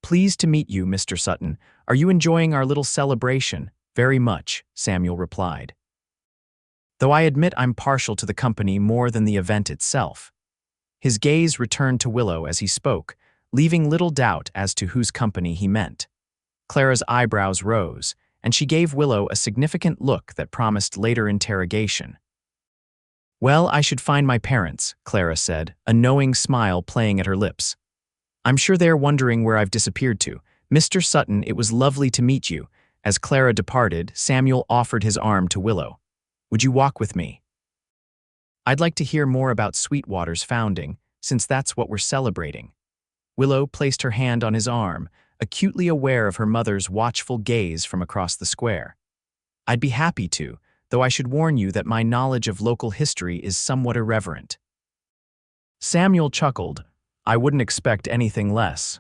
"Pleased to meet you, Mr. Sutton. Are you enjoying our little celebration?" "Very much," Samuel replied. "Though I admit I'm partial to the company more than the event itself." His gaze returned to Willow as he spoke, leaving little doubt as to whose company he meant. Clara's eyebrows rose, and she gave Willow a significant look that promised later interrogation. "Well, I should find my parents," Clara said, a knowing smile playing at her lips. "I'm sure they're wondering where I've disappeared to. Mr. Sutton, it was lovely to meet you." As Clara departed, Samuel offered his arm to Willow. "Would you walk with me? I'd like to hear more about Sweetwater's founding, since that's what we're celebrating." Willow placed her hand on his arm, acutely aware of her mother's watchful gaze from across the square. "I'd be happy to, though I should warn you that my knowledge of local history is somewhat irreverent." Samuel chuckled. "I wouldn't expect anything less."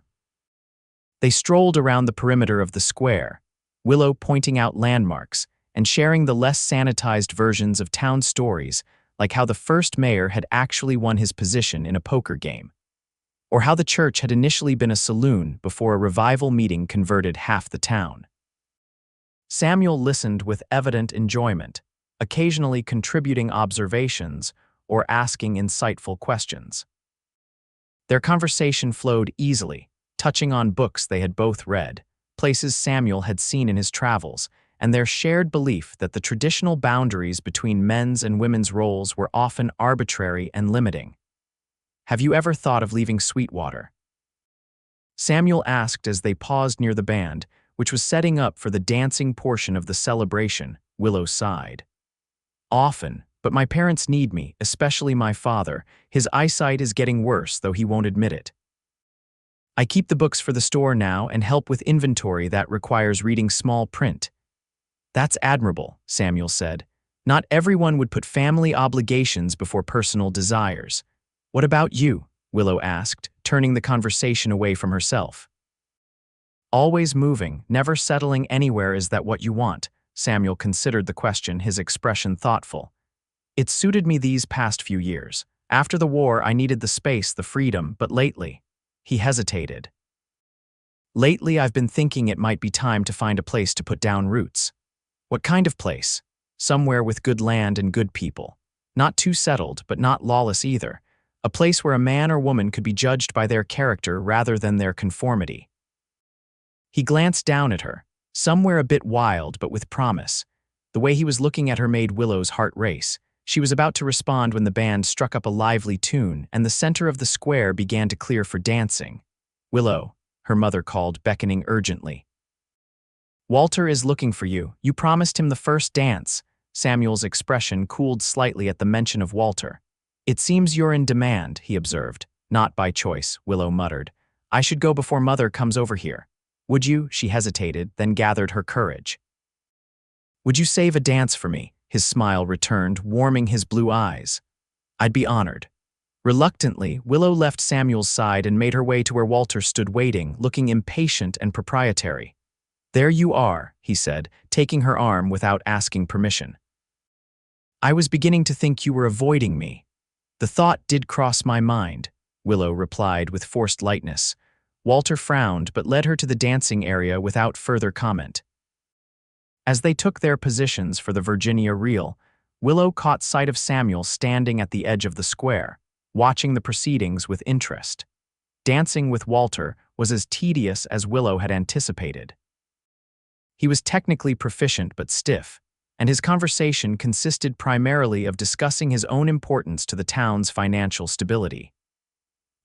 They strolled around the perimeter of the square. Willow pointing out landmarks and sharing the less sanitized versions of town stories, like how the first mayor had actually won his position in a poker game, or how the church had initially been a saloon before a revival meeting converted half the town. Samuel listened with evident enjoyment, occasionally contributing observations or asking insightful questions. Their conversation flowed easily, touching on books they had both read, places Samuel had seen in his travels, and their shared belief that the traditional boundaries between men's and women's roles were often arbitrary and limiting. "Have you ever thought of leaving Sweetwater?" Samuel asked as they paused near the band, which was setting up for the dancing portion of the celebration. Willow sighed. "Often, but my parents need me, especially my father. His eyesight is getting worse, though he won't admit it. I keep the books for the store now and help with inventory that requires reading small print." "That's admirable," Samuel said. "Not everyone would put family obligations before personal desires." "What about you?" Willow asked, turning the conversation away from herself. "Always moving, never settling anywhere. Is that what you want?" Samuel considered the question, his expression thoughtful. "It's suited me these past few years. After the war, I needed the space, the freedom, but lately—" He hesitated. "Lately, I've been thinking it might be time to find a place to put down roots." "What kind of place?" "Somewhere with good land and good people. Not too settled, but not lawless either. A place where a man or woman could be judged by their character rather than their conformity." He glanced down at her, somewhere a bit wild but with promise. The way he was looking at her made Willow's heart race. She was about to respond when the band struck up a lively tune and the center of the square began to clear for dancing. "Willow," her mother called, beckoning urgently. "Walter is looking for you. You promised him the first dance." Samuel's expression cooled slightly at the mention of Walter. "It seems you're in demand," he observed. "Not by choice," Willow muttered. "I should go before Mother comes over here." "Would you?" She hesitated, then gathered her courage. "Would you save a dance for me?" His smile returned, warming his blue eyes. "I'd be honored." Reluctantly, Willow left Samuel's side and made her way to where Walter stood waiting, looking impatient and proprietary. "There you are," he said, taking her arm without asking permission. "I was beginning to think you were avoiding me." "The thought did cross my mind," Willow replied with forced lightness. Walter frowned but led her to the dancing area without further comment. As they took their positions for the Virginia reel, Willow caught sight of Samuel standing at the edge of the square, watching the proceedings with interest. Dancing with Walter was as tedious as Willow had anticipated. He was technically proficient but stiff, and his conversation consisted primarily of discussing his own importance to the town's financial stability.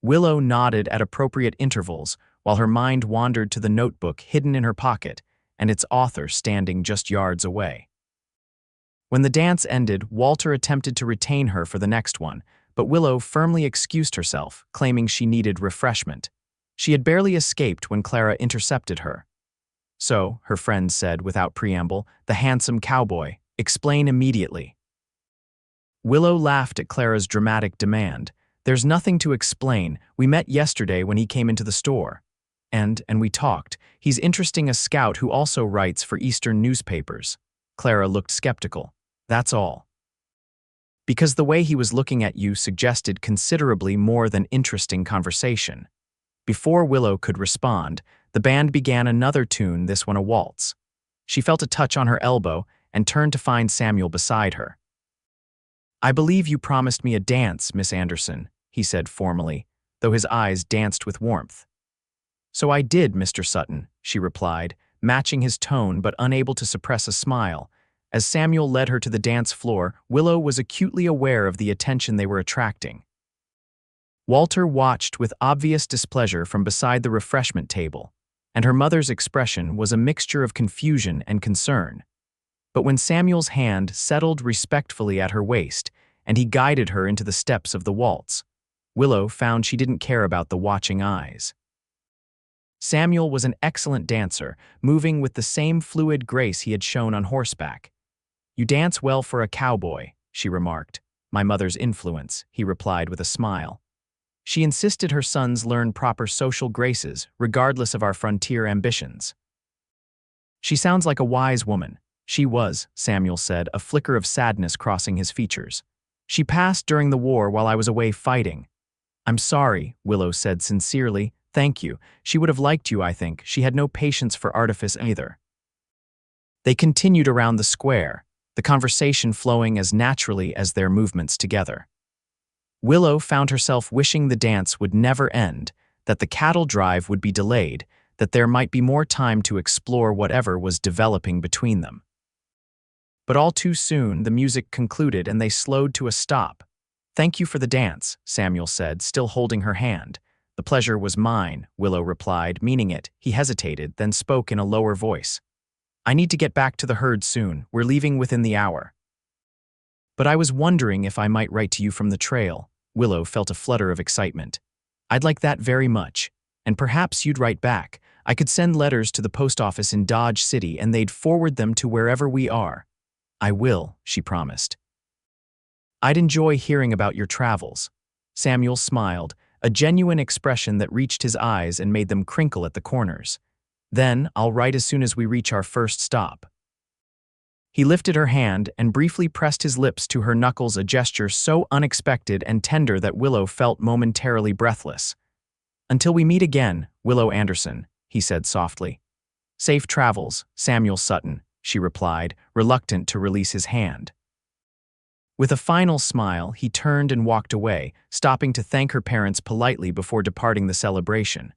Willow nodded at appropriate intervals while her mind wandered to the notebook hidden in her pocket and its author standing just yards away. When the dance ended, Walter attempted to retain her for the next one, but Willow firmly excused herself, claiming she needed refreshment. She had barely escaped when Clara intercepted her. "So," her friend said without preamble, "the handsome cowboy. Explain immediately." Willow laughed at Clara's dramatic demand. "There's nothing to explain. We met yesterday when he came into the store. And we talked. He's interesting, a scout who also writes for Eastern newspapers." Clara looked skeptical. "That's all." "Because the way he was looking at you suggested considerably more than interesting conversation." Before Willow could respond, the band began another tune, this one a waltz. She felt a touch on her elbow and turned to find Samuel beside her. "I believe you promised me a dance, Miss Anderson," he said formally, though his eyes danced with warmth. "So I did, Mr. Sutton," she replied, matching his tone but unable to suppress a smile. As Samuel led her to the dance floor, Willow was acutely aware of the attention they were attracting. Walter watched with obvious displeasure from beside the refreshment table, and her mother's expression was a mixture of confusion and concern. But when Samuel's hand settled respectfully at her waist and he guided her into the steps of the waltz, Willow found she didn't care about the watching eyes. Samuel was an excellent dancer, moving with the same fluid grace he had shown on horseback. "You dance well for a cowboy," she remarked. "My mother's influence," he replied with a smile. "She insisted her sons learn proper social graces, regardless of our frontier ambitions." She sounds like a wise woman. She was, Samuel said, a flicker of sadness crossing his features. She passed during the war while I was away fighting. I'm sorry, Willow said sincerely. Thank you. She would have liked you, I think. She had no patience for artifice either. They continued around the square, the conversation flowing as naturally as their movements together. Willow found herself wishing the dance would never end, that the cattle drive would be delayed, that there might be more time to explore whatever was developing between them. But all too soon, the music concluded and they slowed to a stop. Thank you for the dance, Samuel said, still holding her hand. The pleasure was mine, Willow replied, meaning it. He hesitated, then spoke in a lower voice. I need to get back to the herd soon. We're leaving within the hour. But I was wondering if I might write to you from the trail. Willow felt a flutter of excitement. I'd like that very much. And perhaps you'd write back. I could send letters to the post office in Dodge City and they'd forward them to wherever we are. I will, she promised. I'd enjoy hearing about your travels. Samuel smiled, a genuine expression that reached his eyes and made them crinkle at the corners. Then, I'll write as soon as we reach our first stop. He lifted her hand and briefly pressed his lips to her knuckles, a gesture so unexpected and tender that Willow felt momentarily breathless. Until we meet again, Willow Anderson, he said softly. Safe travels, Samuel Sutton, she replied, reluctant to release his hand. With a final smile, he turned and walked away, stopping to thank her parents politely before departing the celebration.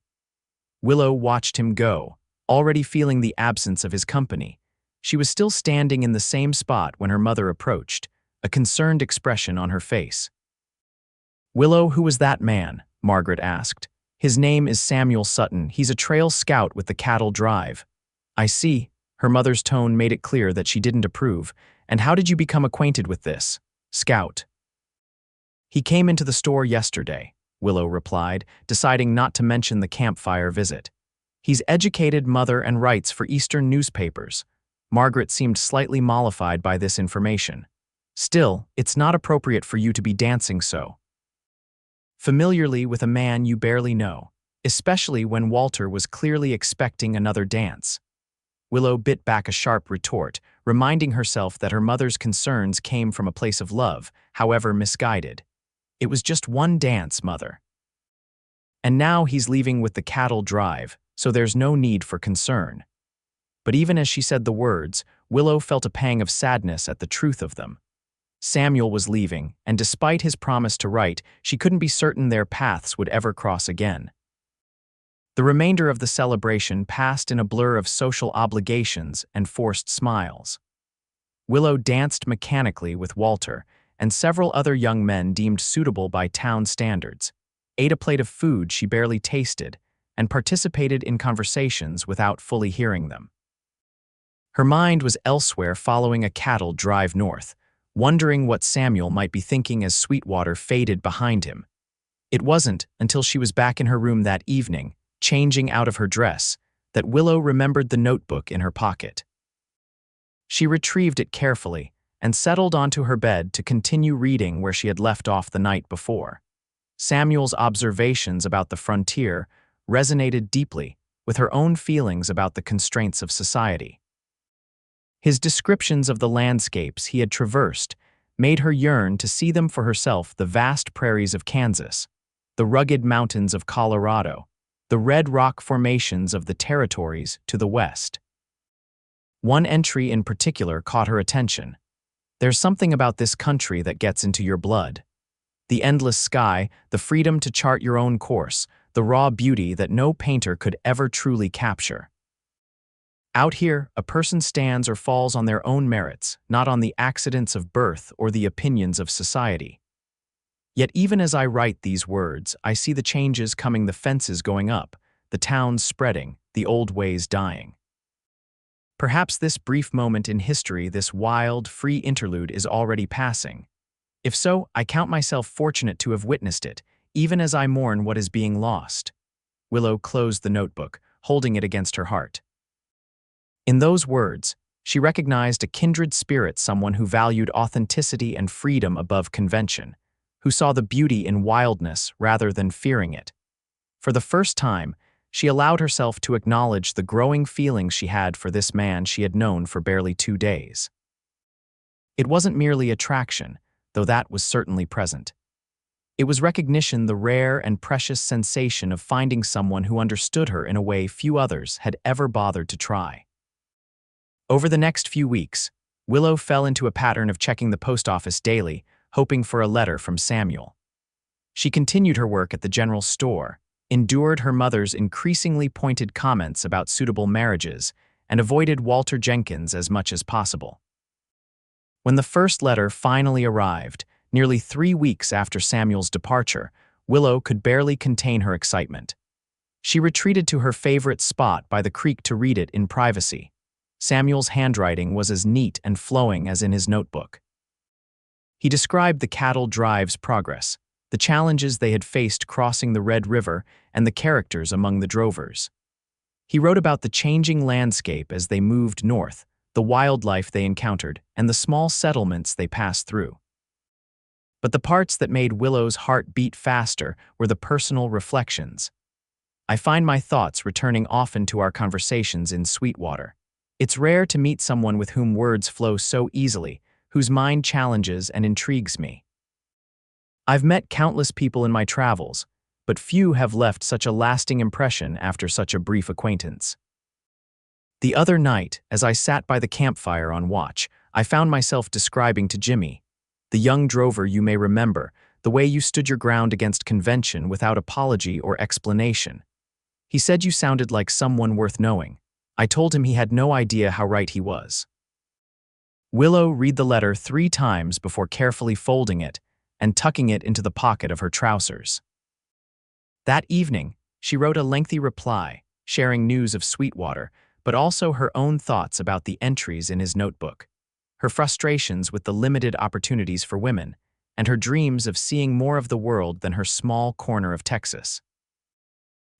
Willow watched him go, already feeling the absence of his company. She was still standing in the same spot when her mother approached, a concerned expression on her face. Willow, who was that man? Margaret asked. His name is Samuel Sutton. He's a trail scout with the cattle drive. I see. Her mother's tone made it clear that she didn't approve. And how did you become acquainted with this scout? He came into the store yesterday, Willow replied, deciding not to mention the campfire visit. He's educated, mother, and writes for Eastern newspapers. Margaret seemed slightly mollified by this information. Still, it's not appropriate for you to be dancing so familiarly with a man you barely know, especially when Walter was clearly expecting another dance. Willow bit back a sharp retort, reminding herself that her mother's concerns came from a place of love, however misguided. It was just one dance, Mother. And now he's leaving with the cattle drive, so there's no need for concern. But even as she said the words, Willow felt a pang of sadness at the truth of them. Samuel was leaving, and despite his promise to write, she couldn't be certain their paths would ever cross again. The remainder of the celebration passed in a blur of social obligations and forced smiles. Willow danced mechanically with Walter, and several other young men deemed suitable by town standards, ate a plate of food she barely tasted, and participated in conversations without fully hearing them. Her mind was elsewhere following a cattle drive north, wondering what Samuel might be thinking as Sweetwater faded behind him. It wasn't until she was back in her room that evening, changing out of her dress, that Willow remembered the notebook in her pocket. She retrieved it carefully and settled onto her bed to continue reading where she had left off the night before. Samuel's observations about the frontier resonated deeply with her own feelings about the constraints of society. His descriptions of the landscapes he had traversed made her yearn to see them for herself: the vast prairies of Kansas, the rugged mountains of Colorado, the red rock formations of the territories to the west. One entry in particular caught her attention. There's something about this country that gets into your blood. The endless sky, the freedom to chart your own course, the raw beauty that no painter could ever truly capture. Out here, a person stands or falls on their own merits, not on the accidents of birth or the opinions of society. Yet even as I write these words, I see the changes coming, the fences going up, the towns spreading, the old ways dying. Perhaps this brief moment in history, this wild, free interlude, is already passing. If so, I count myself fortunate to have witnessed it, even as I mourn what is being lost. Willow closed the notebook, holding it against her heart. In those words, she recognized a kindred spirit, someone who valued authenticity and freedom above convention, who saw the beauty in wildness rather than fearing it. For the first time, she allowed herself to acknowledge the growing feelings she had for this man she had known for barely 2 days. It wasn't merely attraction, though that was certainly present. It was recognition, the rare and precious sensation of finding someone who understood her in a way few others had ever bothered to try. Over the next few weeks, Willow fell into a pattern of checking the post office daily, hoping for a letter from Samuel. She continued her work at the general store, endured her mother's increasingly pointed comments about suitable marriages, and avoided Walter Jenkins as much as possible. When the first letter finally arrived, nearly 3 weeks after Samuel's departure, Willow could barely contain her excitement. She retreated to her favorite spot by the creek to read it in privacy. Samuel's handwriting was as neat and flowing as in his notebook. He described the cattle drive's progress, the challenges they had faced crossing the Red River, and the characters among the drovers. He wrote about the changing landscape as they moved north, the wildlife they encountered, and the small settlements they passed through. But the parts that made Willow's heart beat faster were the personal reflections. I find my thoughts returning often to our conversations in Sweetwater. It's rare to meet someone with whom words flow so easily, whose mind challenges and intrigues me. I've met countless people in my travels, but few have left such a lasting impression after such a brief acquaintance. The other night, as I sat by the campfire on watch, I found myself describing to Jimmy, the young drover you may remember, the way you stood your ground against convention without apology or explanation. He said you sounded like someone worth knowing. I told him he had no idea how right he was. Willow read the letter 3 times before carefully folding it and tucking it into the pocket of her trousers. That evening, she wrote a lengthy reply, sharing news of Sweetwater, but also her own thoughts about the entries in his notebook, her frustrations with the limited opportunities for women, and her dreams of seeing more of the world than her small corner of Texas.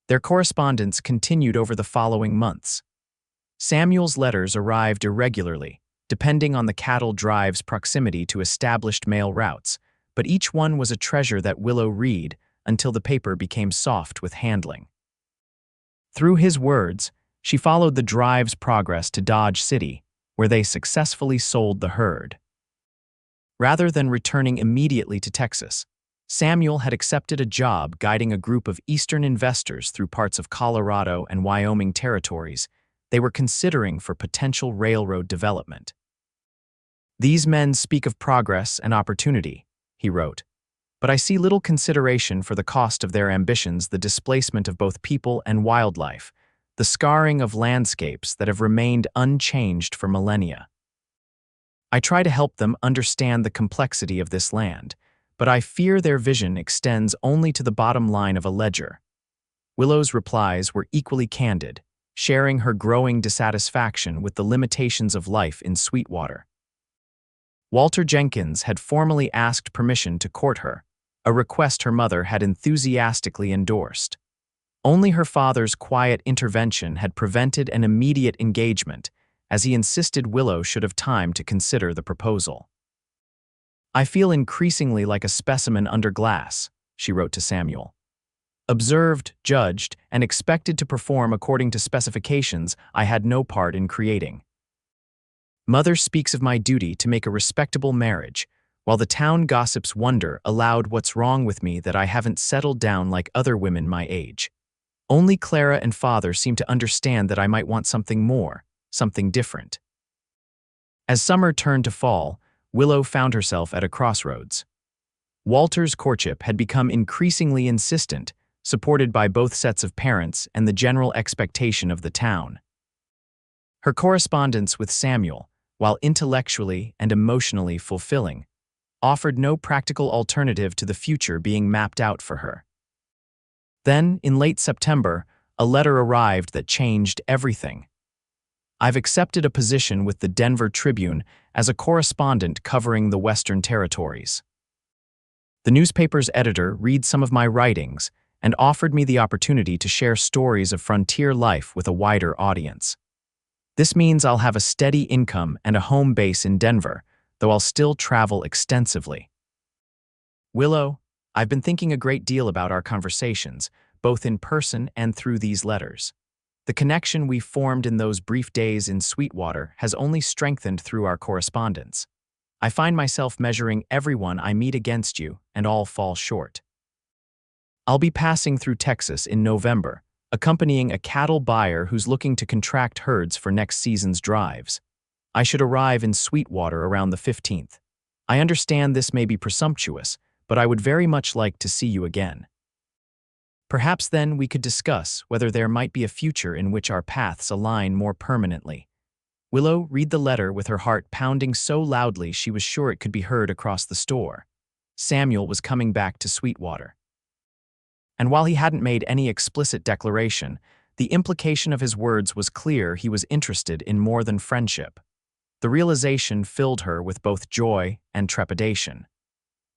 Their correspondence continued over the following months. Samuel's letters arrived irregularly, depending on the cattle drive's proximity to established mail routes, but each one was a treasure that Willow read until the paper became soft with handling. Through his words, she followed the drive's progress to Dodge City, where they successfully sold the herd. Rather than returning immediately to Texas, Samuel had accepted a job guiding a group of Eastern investors through parts of Colorado and Wyoming territories they were considering for potential railroad development. "These men speak of progress and opportunity," he wrote, "but I see little consideration for the cost of their ambitions, the displacement of both people and wildlife, the scarring of landscapes that have remained unchanged for millennia. I try to help them understand the complexity of this land, but I fear their vision extends only to the bottom line of a ledger." Willow's replies were equally candid, sharing her growing dissatisfaction with the limitations of life in Sweetwater. Walter Jenkins had formally asked permission to court her, a request her mother had enthusiastically endorsed. Only her father's quiet intervention had prevented an immediate engagement, as he insisted Willow should have time to consider the proposal. "I feel increasingly like a specimen under glass," she wrote to Samuel. "Observed, judged, and expected to perform according to specifications I had no part in creating. Mother speaks of my duty to make a respectable marriage, while the town gossips wonder aloud what's wrong with me that I haven't settled down like other women my age. Only Clara and father seem to understand that I might want something more, something different." As summer turned to fall, Willow found herself at a crossroads. Walter's courtship had become increasingly insistent, supported by both sets of parents and the general expectation of the town. Her correspondence with Samuel, while intellectually and emotionally fulfilling, offered no practical alternative to the future being mapped out for her. Then, in late September, a letter arrived that changed everything. "I've accepted a position with the Denver Tribune as a correspondent covering the Western Territories. The newspaper's editor read some of my writings and offered me the opportunity to share stories of frontier life with a wider audience. This means I'll have a steady income and a home base in Denver, though I'll still travel extensively. Willow, I've been thinking a great deal about our conversations, both in person and through these letters. The connection we formed in those brief days in Sweetwater has only strengthened through our correspondence. I find myself measuring everyone I meet against you, and all fall short. I'll be passing through Texas in November, accompanying a cattle buyer who's looking to contract herds for next season's drives. I should arrive in Sweetwater around the 15th. I understand this may be presumptuous, but I would very much like to see you again. Perhaps then we could discuss whether there might be a future in which our paths align more permanently. Willow read the letter with her heart pounding so loudly she was sure it could be heard across the store. Samuel was coming back to Sweetwater. And while he hadn't made any explicit declaration, the implication of his words was clear. He was interested in more than friendship. The realization filled her with both joy and trepidation.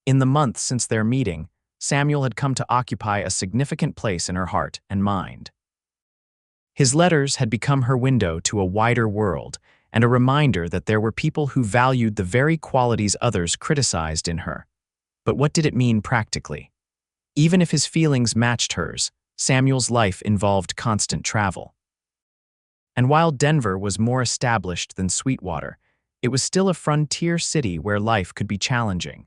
In the months since their meeting, Samuel had come to occupy a significant place in her heart and mind. His letters had become her window to a wider world and a reminder that there were people who valued the very qualities others criticized in her. But what did it mean practically? Even if his feelings matched hers, Samuel's life involved constant travel. And while Denver was more established than Sweetwater, it was still a frontier city where life could be challenging,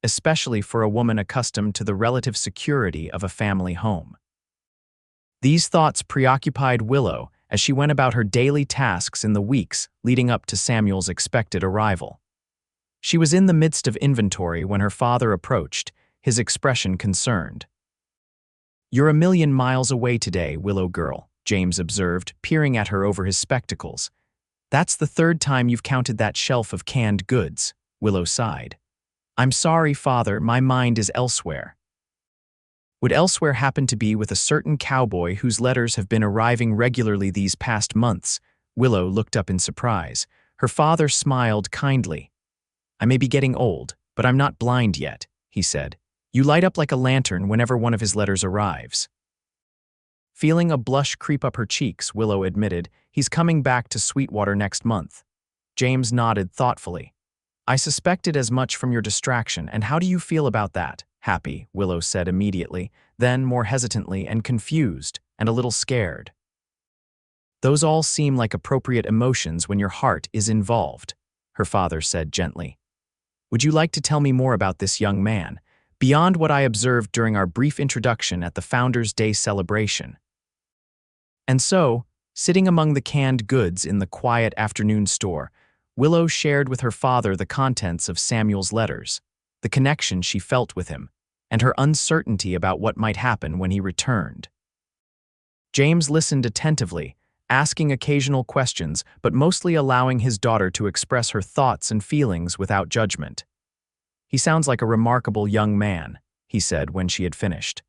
especially for a woman accustomed to the relative security of a family home. These thoughts preoccupied Willow as she went about her daily tasks in the weeks leading up to Samuel's expected arrival. She was in the midst of inventory when her father approached, his expression concerned. "You're a million miles away today, Willow girl," James observed, peering at her over his spectacles. "That's the third time you've counted that shelf of canned goods," Willow sighed. "I'm sorry, father, my mind is elsewhere." Would elsewhere happen to be with a certain cowboy whose letters have been arriving regularly these past months? Willow looked up in surprise. Her father smiled kindly. "I may be getting old, but I'm not blind yet," he said. "You light up like a lantern whenever one of his letters arrives." Feeling a blush creep up her cheeks, Willow admitted, "He's coming back to Sweetwater next month." James nodded thoughtfully. "I suspected as much from your distraction, and how do you feel about that?" "Happy," Willow said immediately, then more hesitantly and confused and a little scared. "Those all seem like appropriate emotions when your heart is involved," her father said gently. "Would you like to tell me more about this young man, beyond what I observed during our brief introduction at the Founders' Day celebration?" And so, sitting among the canned goods in the quiet afternoon store, Willow shared with her father the contents of Samuel's letters, the connection she felt with him, and her uncertainty about what might happen when he returned. James listened attentively, asking occasional questions, but mostly allowing his daughter to express her thoughts and feelings without judgment. "He sounds like a remarkable young man," he said when she had finished.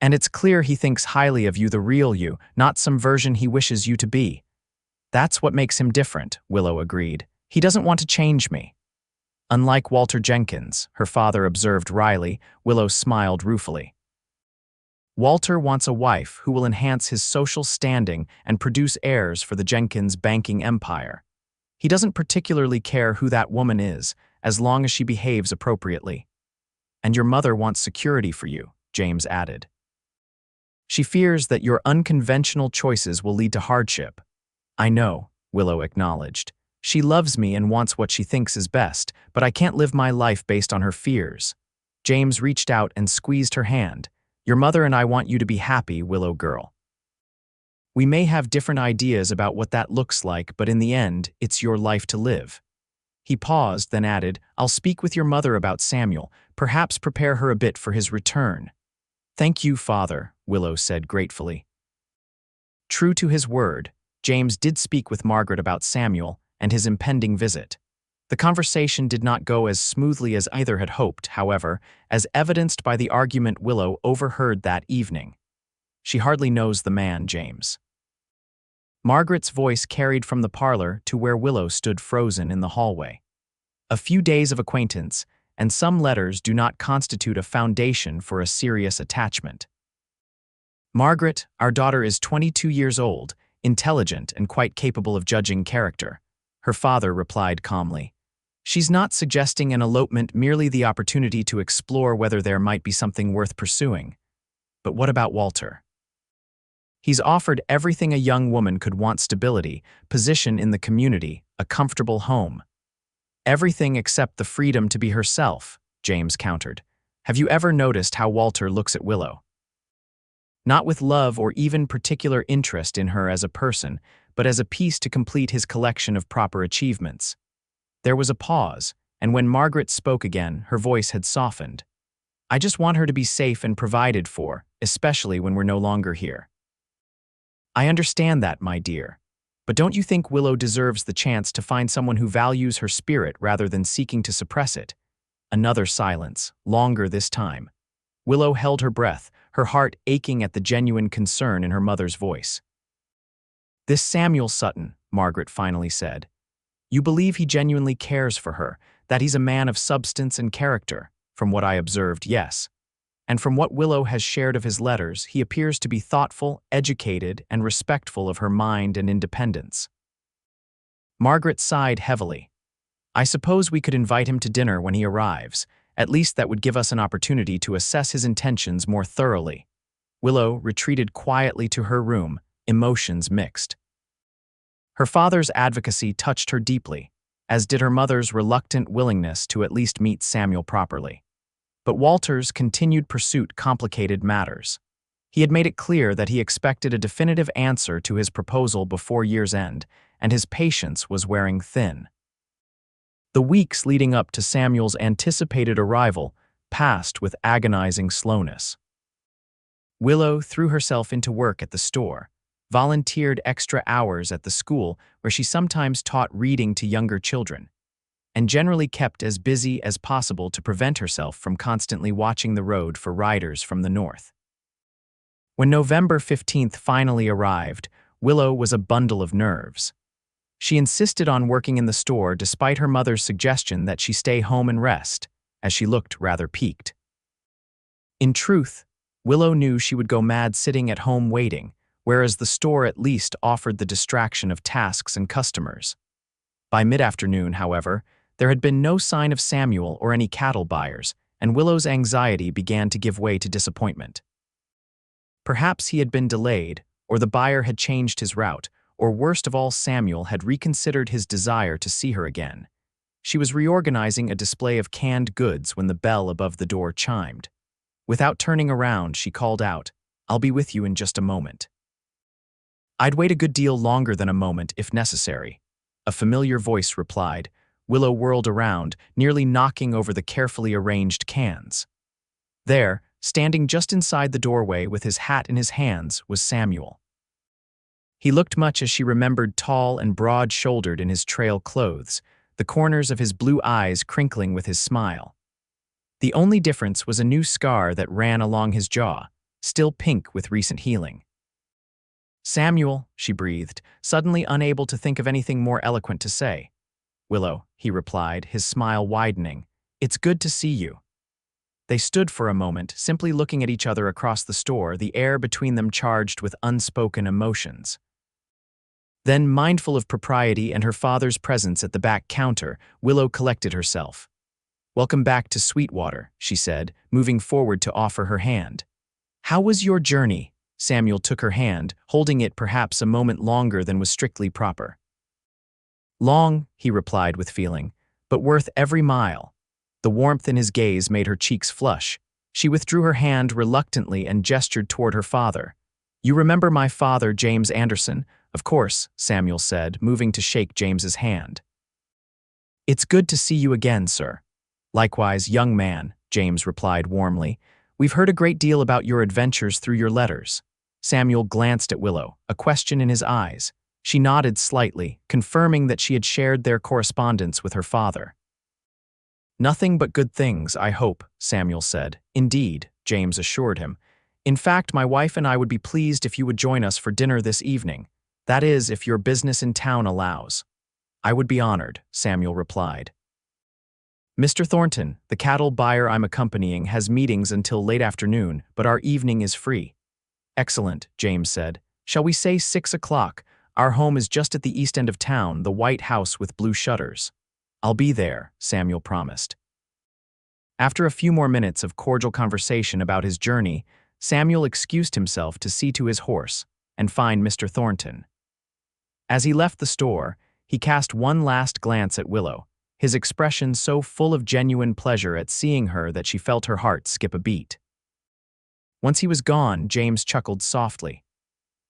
"And it's clear he thinks highly of you, the real you, not some version he wishes you to be." "That's what makes him different," Willow agreed. "He doesn't want to change me." "Unlike Walter Jenkins," her father observed wryly. Willow smiled ruefully. "Walter wants a wife who will enhance his social standing and produce heirs for the Jenkins banking empire. He doesn't particularly care who that woman is, as long as she behaves appropriately. And your mother wants security for you," James added. "She fears that your unconventional choices will lead to hardship." "I know," Willow acknowledged. "She loves me and wants what she thinks is best, but I can't live my life based on her fears." James reached out and squeezed her hand. "Your mother and I want you to be happy, Willow girl. We may have different ideas about what that looks like, but in the end, it's your life to live." He paused, then added, "I'll speak with your mother about Samuel, perhaps prepare her a bit for his return." "Thank you, father," Willow said gratefully. True to his word, James did speak with Margaret about Samuel and his impending visit. The conversation did not go as smoothly as either had hoped, however, as evidenced by the argument Willow overheard that evening. "She hardly knows the man, James." Margaret's voice carried from the parlor to where Willow stood frozen in the hallway. "A few days of acquaintance, and some letters do not constitute a foundation for a serious attachment. Margaret, our daughter is 22 years old, intelligent and quite capable of judging character," her father replied calmly. "She's not suggesting an elopement, merely the opportunity to explore whether there might be something worth pursuing." But what about Walter? He's offered everything a young woman could want: stability, position in the community, a comfortable home. Everything except the freedom to be herself, James countered. Have you ever noticed how Walter looks at Willow? Not with love or even particular interest in her as a person, but as a piece to complete his collection of proper achievements. There was a pause, and when Margaret spoke again, her voice had softened. I just want her to be safe and provided for, especially when we're no longer here. I understand that, my dear. But don't you think Willow deserves the chance to find someone who values her spirit rather than seeking to suppress it? Another silence, longer this time. Willow held her breath, her heart aching at the genuine concern in her mother's voice. This Samuel Sutton, Margaret finally said. You believe he genuinely cares for her, that he's a man of substance and character? From what I observed, yes. And from what Willow has shared of his letters, he appears to be thoughtful, educated, and respectful of her mind and independence. Margaret sighed heavily. I suppose we could invite him to dinner when he arrives. At least that would give us an opportunity to assess his intentions more thoroughly. Willow retreated quietly to her room, emotions mixed. Her father's advocacy touched her deeply, as did her mother's reluctant willingness to at least meet Samuel properly. But Walter's continued pursuit complicated matters. He had made it clear that he expected a definitive answer to his proposal before year's end, and his patience was wearing thin. The weeks leading up to Samuel's anticipated arrival passed with agonizing slowness. Willow threw herself into work at the store, volunteered extra hours at the school where she sometimes taught reading to younger children, and generally kept as busy as possible to prevent herself from constantly watching the road for riders from the north. When November 15th finally arrived, Willow was a bundle of nerves. She insisted on working in the store despite her mother's suggestion that she stay home and rest, as she looked rather peaked. In truth, Willow knew she would go mad sitting at home waiting, whereas the store at least offered the distraction of tasks and customers. By mid-afternoon, however, there had been no sign of Samuel or any cattle buyers, and Willow's anxiety began to give way to disappointment. Perhaps he had been delayed, or the buyer had changed his route, or worst of all, Samuel had reconsidered his desire to see her again. She was reorganizing a display of canned goods when the bell above the door chimed. Without turning around, she called out, "I'll be with you in just a moment." "I'd wait a good deal longer than a moment if necessary," a familiar voice replied. Willow whirled around, nearly knocking over the carefully arranged cans. There, standing just inside the doorway with his hat in his hands, was Samuel. He looked much as she remembered, tall and broad-shouldered in his trail clothes, the corners of his blue eyes crinkling with his smile. The only difference was a new scar that ran along his jaw, still pink with recent healing. "Samuel," she breathed, suddenly unable to think of anything more eloquent to say. "Willow," he replied, his smile widening. "It's good to see you." They stood for a moment, simply looking at each other across the store, the air between them charged with unspoken emotions. Then, mindful of propriety and her father's presence at the back counter, Willow collected herself. "Welcome back to Sweetwater," she said, moving forward to offer her hand. "How was your journey?" Samuel took her hand, holding it perhaps a moment longer than was strictly proper. "Long," he replied with feeling, "but worth every mile." The warmth in his gaze made her cheeks flush. She withdrew her hand reluctantly and gestured toward her father. "You remember my father, James Anderson?" "Of course," Samuel said, moving to shake James's hand. "It's good to see you again, sir." "Likewise, young man," James replied warmly. "We've heard a great deal about your adventures through your letters." Samuel glanced at Willow, a question in his eyes. She nodded slightly, confirming that she had shared their correspondence with her father. "Nothing but good things, I hope," Samuel said. "Indeed," James assured him. "In fact, my wife and I would be pleased if you would join us for dinner this evening. That is, if your business in town allows." "I would be honored," Samuel replied. "Mr. Thornton, the cattle buyer I'm accompanying, has meetings until late afternoon, but our evening is free." "Excellent," James said. "Shall we say 6 o'clock? Our home is just at the east end of town, the white house with blue shutters." "I'll be there," Samuel promised. After a few more minutes of cordial conversation about his journey, Samuel excused himself to see to his horse and find Mr. Thornton. As he left the store, he cast one last glance at Willow, his expression so full of genuine pleasure at seeing her that she felt her heart skip a beat. Once he was gone, James chuckled softly.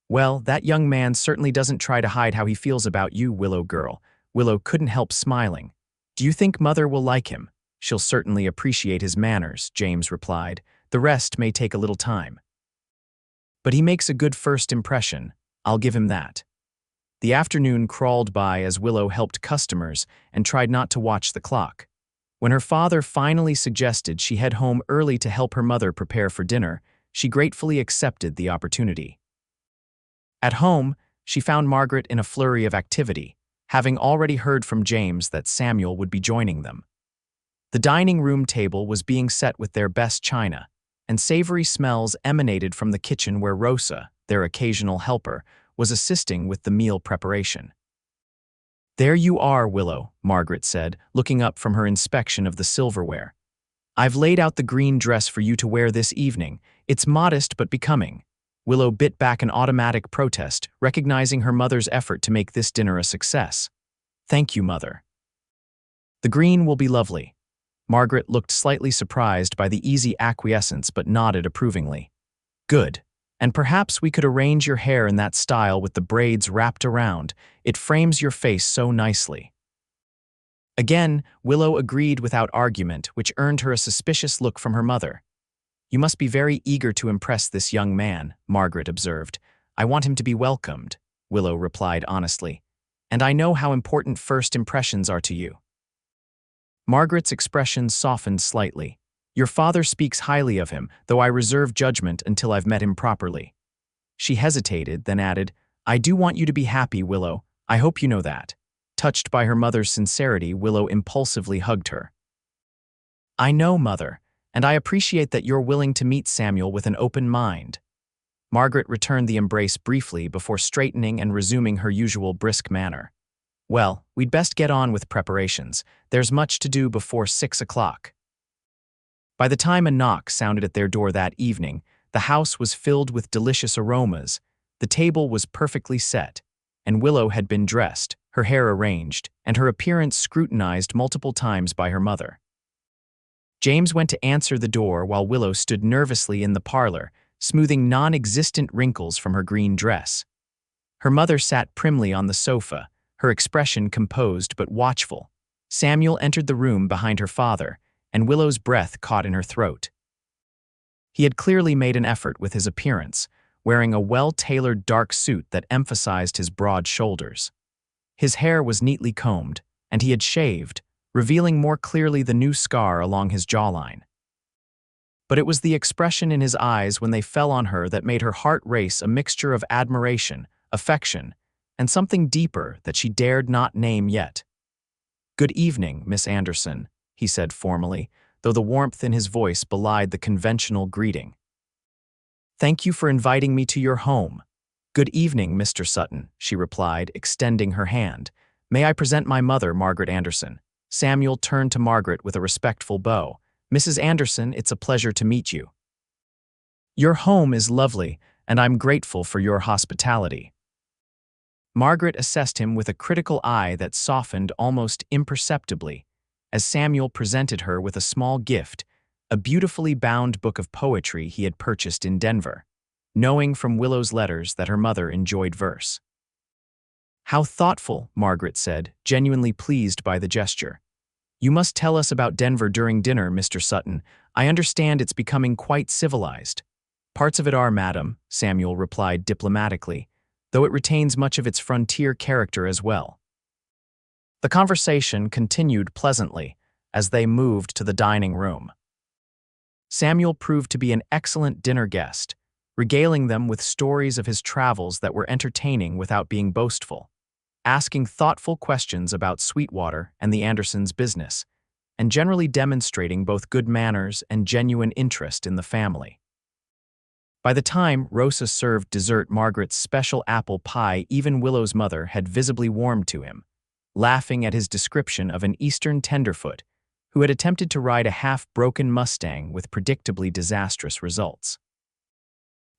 "Well, that young man certainly doesn't try to hide how he feels about you, Willow girl." Willow couldn't help smiling. "Do you think Mother will like him?" "She'll certainly appreciate his manners," James replied. "The rest may take a little time. But he makes a good first impression, I'll give him that." The afternoon crawled by as Willow helped customers and tried not to watch the clock. When her father finally suggested she head home early to help her mother prepare for dinner, she gratefully accepted the opportunity. At home, she found Margaret in a flurry of activity, having already heard from James that Samuel would be joining them. The dining room table was being set with their best china, and savory smells emanated from the kitchen where Rosa, their occasional helper, was assisting with the meal preparation. "There you are, Willow," Margaret said, looking up from her inspection of the silverware. "I've laid out the green dress for you to wear this evening. It's modest but becoming." Willow bit back an automatic protest, recognizing her mother's effort to make this dinner a success. "Thank you, Mother." "The green will be lovely." Margaret looked slightly surprised by the easy acquiescence but nodded approvingly. "Good. And perhaps we could arrange your hair in that style with the braids wrapped around. It frames your face so nicely." Again, Willow agreed without argument, which earned her a suspicious look from her mother. "You must be very eager to impress this young man," Margaret observed. "I want him to be welcomed," Willow replied honestly. "And I know how important first impressions are to you." Margaret's expression softened slightly. "Your father speaks highly of him, though I reserve judgment until I've met him properly." She hesitated, then added, "I do want you to be happy, Willow. I hope you know that." Touched by her mother's sincerity, Willow impulsively hugged her. "I know, Mother, and I appreciate that you're willing to meet Samuel with an open mind." Margaret returned the embrace briefly before straightening and resuming her usual brisk manner. "Well, we'd best get on with preparations. There's much to do before 6 o'clock." By the time a knock sounded at their door that evening, the house was filled with delicious aromas, the table was perfectly set, and Willow had been dressed, her hair arranged, and her appearance scrutinized multiple times by her mother. James went to answer the door while Willow stood nervously in the parlor, smoothing non-existent wrinkles from her green dress. Her mother sat primly on the sofa, her expression composed but watchful. Samuel entered the room behind her father, and Willow's breath caught in her throat. He had clearly made an effort with his appearance, wearing a well-tailored dark suit that emphasized his broad shoulders. His hair was neatly combed, and he had shaved, revealing more clearly the new scar along his jawline. But it was the expression in his eyes when they fell on her that made her heart race, a mixture of admiration, affection, and something deeper that she dared not name yet. "Good evening, Miss Anderson," he said formally, though the warmth in his voice belied the conventional greeting. "Thank you for inviting me to your home." "Good evening, Mr. Sutton," she replied, extending her hand. "May I present my mother, Margaret Anderson?" Samuel turned to Margaret with a respectful bow. "Mrs. Anderson, it's a pleasure to meet you. Your home is lovely, and I'm grateful for your hospitality." Margaret assessed him with a critical eye that softened almost imperceptibly, as Samuel presented her with a small gift, a beautifully bound book of poetry he had purchased in Denver, knowing from Willow's letters that her mother enjoyed verse. "How thoughtful," Margaret said, genuinely pleased by the gesture. "You must tell us about Denver during dinner, Mr. Sutton. I understand it's becoming quite civilized." "Parts of it are, madam," Samuel replied diplomatically, "though it retains much of its frontier character as well." The conversation continued pleasantly as they moved to the dining room. Samuel proved to be an excellent dinner guest, regaling them with stories of his travels that were entertaining without being boastful, asking thoughtful questions about Sweetwater and the Andersons' business, and generally demonstrating both good manners and genuine interest in the family. By the time Rosa served dessert, Margaret's special apple pie, even Willow's mother had visibly warmed to him, laughing at his description of an Eastern tenderfoot who had attempted to ride a half-broken Mustang with predictably disastrous results.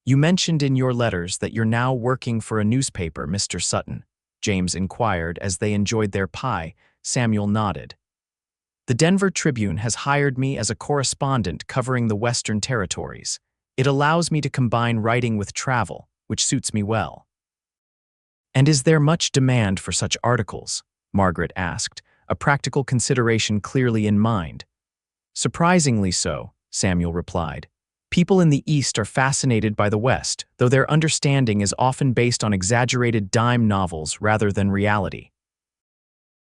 You mentioned in your letters that you're now working for a newspaper, Mr. Sutton, James inquired as they enjoyed their pie. Samuel nodded. The Denver Tribune has hired me as a correspondent covering the Western Territories. It allows me to combine writing with travel, which suits me well. And is there much demand for such articles? Margaret asked, a practical consideration clearly in mind. Surprisingly so, Samuel replied. People in the East are fascinated by the West, though their understanding is often based on exaggerated dime novels rather than reality.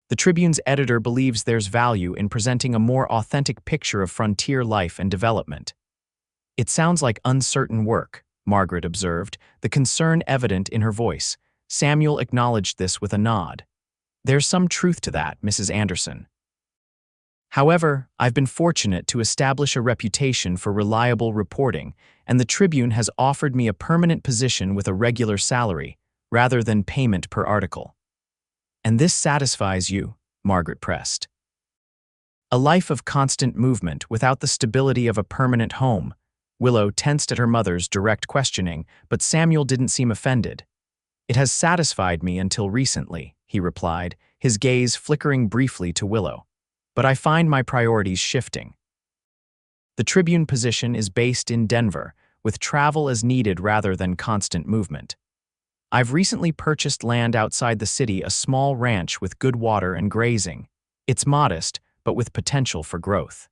The Tribune's editor believes there's value in presenting a more authentic picture of frontier life and development. It sounds like uncertain work, Margaret observed, the concern evident in her voice. Samuel acknowledged this with a nod. There's some truth to that, Mrs. Anderson. However, I've been fortunate to establish a reputation for reliable reporting, and the Tribune has offered me a permanent position with a regular salary, rather than payment per article. And this satisfies you, Margaret pressed. A life of constant movement without the stability of a permanent home. Willow tensed at her mother's direct questioning, but Samuel didn't seem offended. It has satisfied me until recently, he replied, his gaze flickering briefly to Willow. But I find my priorities shifting. The Tribune position is based in Denver, with travel as needed rather than constant movement. I've recently purchased land outside the city, a small ranch with good water and grazing. It's modest, but with potential for growth.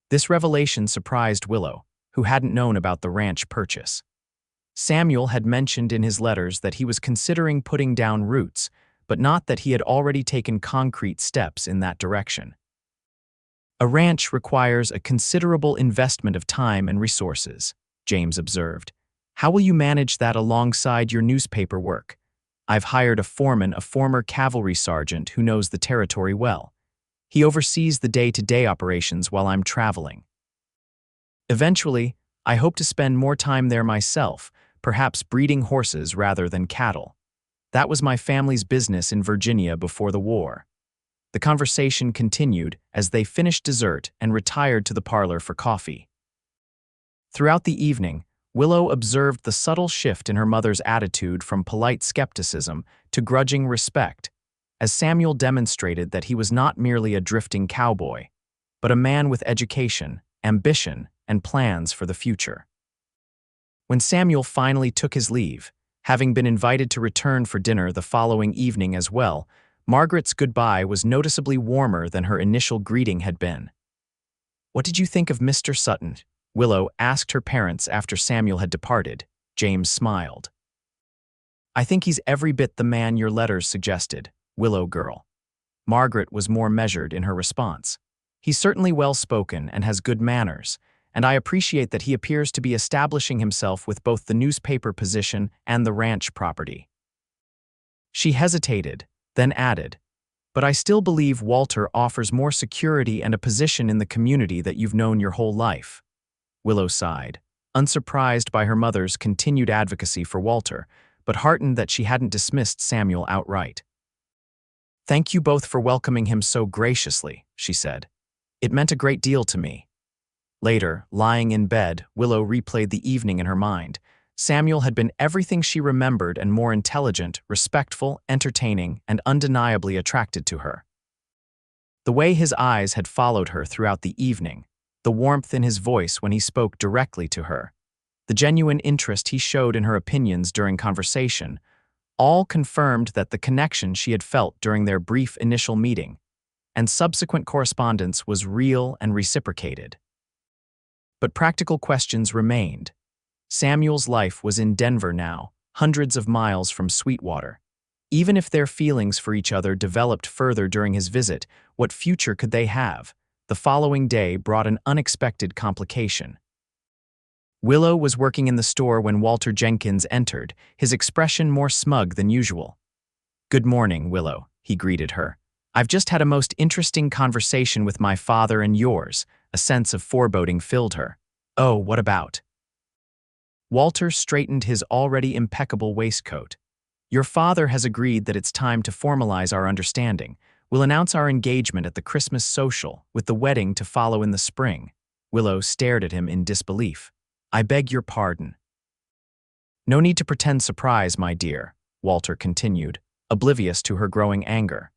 This revelation surprised Willow, who hadn't known about the ranch purchase. Samuel had mentioned in his letters that he was considering putting down roots, but not that he had already taken concrete steps in that direction. A ranch requires a considerable investment of time and resources, James observed. How will you manage that alongside your newspaper work? I've hired a foreman, a former cavalry sergeant who knows the territory well. He oversees the day-to-day operations while I'm traveling. Eventually, I hope to spend more time there myself, perhaps breeding horses rather than cattle. That was my family's business in Virginia before the war. The conversation continued as they finished dessert and retired to the parlor for coffee. Throughout the evening, Willow observed the subtle shift in her mother's attitude from polite skepticism to grudging respect, as Samuel demonstrated that he was not merely a drifting cowboy, but a man with education, ambition, and plans for the future. When Samuel finally took his leave, having been invited to return for dinner the following evening as well, Margaret's goodbye was noticeably warmer than her initial greeting had been. "What did you think of Mr. Sutton?" Willow asked her parents after Samuel had departed. James smiled. "I think he's every bit the man your letters suggested, Willow girl." Margaret was more measured in her response. "He's certainly well-spoken and has good manners, and I appreciate that he appears to be establishing himself with both the newspaper position and the ranch property." She hesitated, then added, "But I still believe Walter offers more security and a position in the community that you've known your whole life." Willow sighed, unsurprised by her mother's continued advocacy for Walter, but heartened that she hadn't dismissed Samuel outright. "Thank you both for welcoming him so graciously," she said. "It meant a great deal to me." Later, lying in bed, Willow replayed the evening in her mind. Samuel had been everything she remembered and more: intelligent, respectful, entertaining, and undeniably attracted to her. The way his eyes had followed her throughout the evening, the warmth in his voice when he spoke directly to her, the genuine interest he showed in her opinions during conversation, all confirmed that the connection she had felt during their brief initial meeting and subsequent correspondence was real and reciprocated. But practical questions remained. Samuel's life was in Denver now, hundreds of miles from Sweetwater. Even if their feelings for each other developed further during his visit, what future could they have? The following day brought an unexpected complication. Willow was working in the store when Walter Jenkins entered, his expression more smug than usual. "Good morning, Willow," he greeted her. "I've just had a most interesting conversation with my father and yours." A sense of foreboding filled her. "Oh, what about?" Walter straightened his already impeccable waistcoat. "Your father has agreed that it's time to formalize our understanding. We'll announce our engagement at the Christmas social, with the wedding to follow in the spring." Willow stared at him in disbelief. "I beg your pardon." No need to pretend surprise, my dear, Walter continued, oblivious to her growing anger.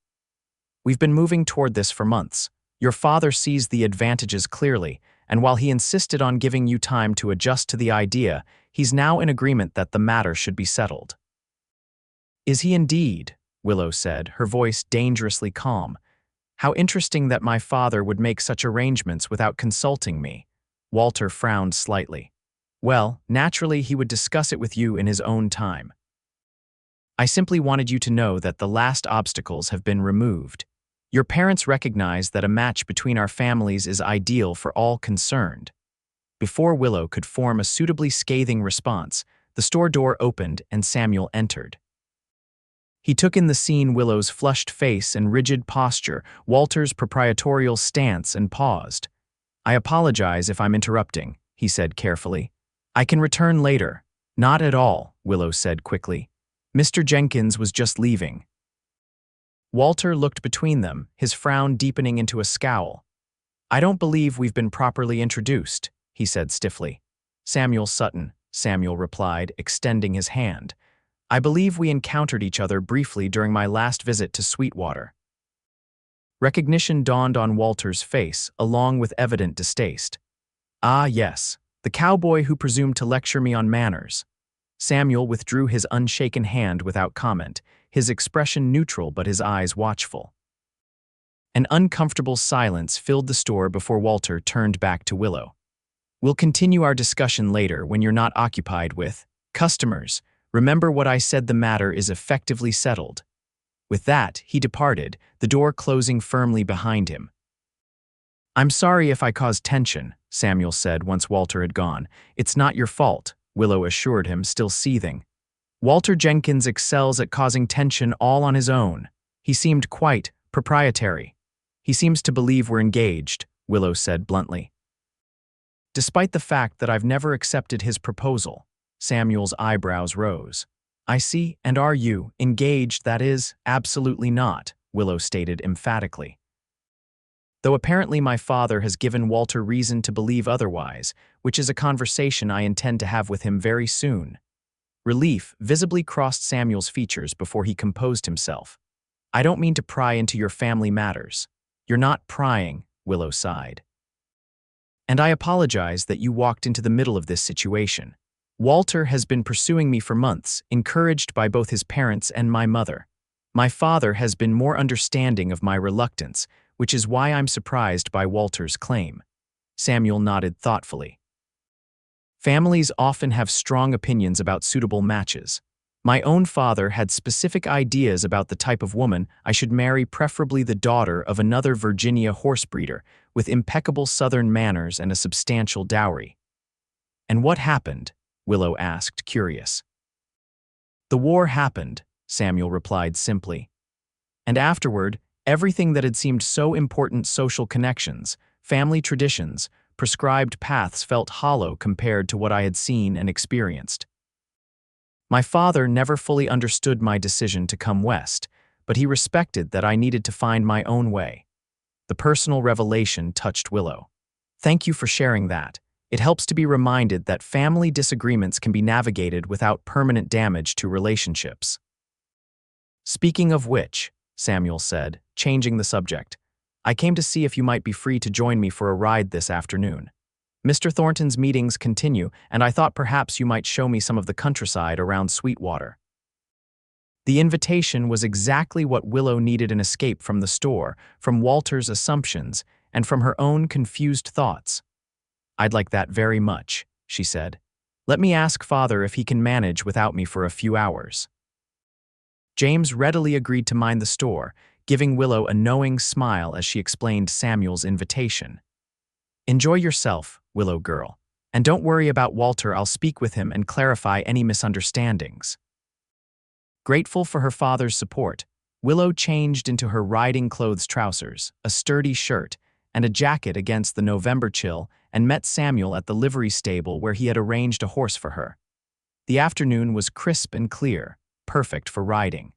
We've been moving toward this for months. Your father sees the advantages clearly, and while he insisted on giving you time to adjust to the idea, he's now in agreement that the matter should be settled. Is he indeed? Willow said, her voice dangerously calm. How interesting that my father would make such arrangements without consulting me. Walter frowned slightly. Well, naturally he would discuss it with you in his own time. I simply wanted you to know that the last obstacles have been removed. Your parents recognize that a match between our families is ideal for all concerned. Before Willow could form a suitably scathing response, the store door opened and Samuel entered. He took in the scene: Willow's flushed face and rigid posture, Walter's proprietorial stance, and paused. I apologize if I'm interrupting, he said carefully. I can return later. Not at all, Willow said quickly. Mr. Jenkins was just leaving. Walter looked between them, his frown deepening into a scowl. I don't believe we've been properly introduced, he said stiffly. Samuel Sutton, Samuel replied, extending his hand. I believe we encountered each other briefly during my last visit to Sweetwater. Recognition dawned on Walter's face, along with evident distaste. Ah, yes, the cowboy who presumed to lecture me on manners. Samuel withdrew his unshaken hand without comment, his expression neutral but his eyes watchful. An uncomfortable silence filled the store before Walter turned back to Willow. We'll continue our discussion later when you're not occupied with customers. Remember what I said, the matter is effectively settled. With that, he departed, the door closing firmly behind him. I'm sorry if I caused tension, Samuel said once Walter had gone. It's not your fault, Willow assured him, still seething. Walter Jenkins excels at causing tension all on his own. He seemed quite proprietary. He seems to believe we're engaged, Willow said bluntly. Despite the fact that I've never accepted his proposal, Samuel's eyebrows rose. I see, and are you engaged? That is, absolutely not, Willow stated emphatically. Though apparently my father has given Walter reason to believe otherwise, which is a conversation I intend to have with him very soon. Relief visibly crossed Samuel's features before he composed himself. I don't mean to pry into your family matters. You're not prying, Willow sighed. And I apologize that you walked into the middle of this situation. Walter has been pursuing me for months, encouraged by both his parents and my mother. My father has been more understanding of my reluctance, which is why I'm surprised by Walter's claim. Samuel nodded thoughtfully. Families often have strong opinions about suitable matches. My own father had specific ideas about the type of woman I should marry, preferably the daughter of another Virginia horse breeder, with impeccable Southern manners and a substantial dowry. And what happened? Willow asked, curious. The war happened, Samuel replied simply. And afterward, everything that had seemed so important, social connections, family traditions, prescribed paths, felt hollow compared to what I had seen and experienced. My father never fully understood my decision to come west, but he respected that I needed to find my own way. The personal revelation touched Willow. Thank you for sharing that. It helps to be reminded that family disagreements can be navigated without permanent damage to relationships. Speaking of which, Samuel said, changing the subject, I came to see if you might be free to join me for a ride this afternoon. Mr. Thornton's meetings continue, and I thought perhaps you might show me some of the countryside around Sweetwater. The invitation was exactly what Willow needed: an escape from the store, from Walter's assumptions, and from her own confused thoughts. I'd like that very much, she said. Let me ask Father if he can manage without me for a few hours. James readily agreed to mind the store, giving Willow a knowing smile as she explained Samuel's invitation. Enjoy yourself, Willow girl, and don't worry about Walter. I'll speak with him and clarify any misunderstandings. Grateful for her father's support, Willow changed into her riding clothes, trousers, a sturdy shirt, and a jacket against the November chill, and met Samuel at the livery stable where he had arranged a horse for her. The afternoon was crisp and clear, perfect for riding.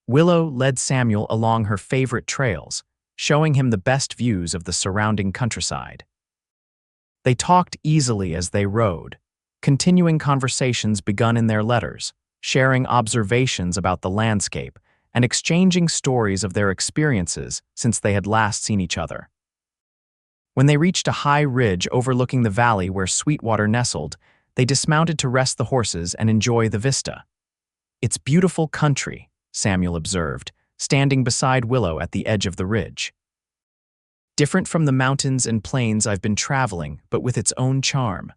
Willow led Samuel along her favorite trails, showing him the best views of the surrounding countryside. They talked easily as they rode. continuing conversations begun in their letters, sharing observations about the landscape, and exchanging stories of their experiences since they had last seen each other. When they reached a high ridge overlooking the valley where Sweetwater nestled, they dismounted to rest the horses and enjoy the vista. "It's beautiful country," Samuel observed, standing beside Willow at the edge of the ridge. "Different from the mountains and plains I've been traveling, but with its own charm."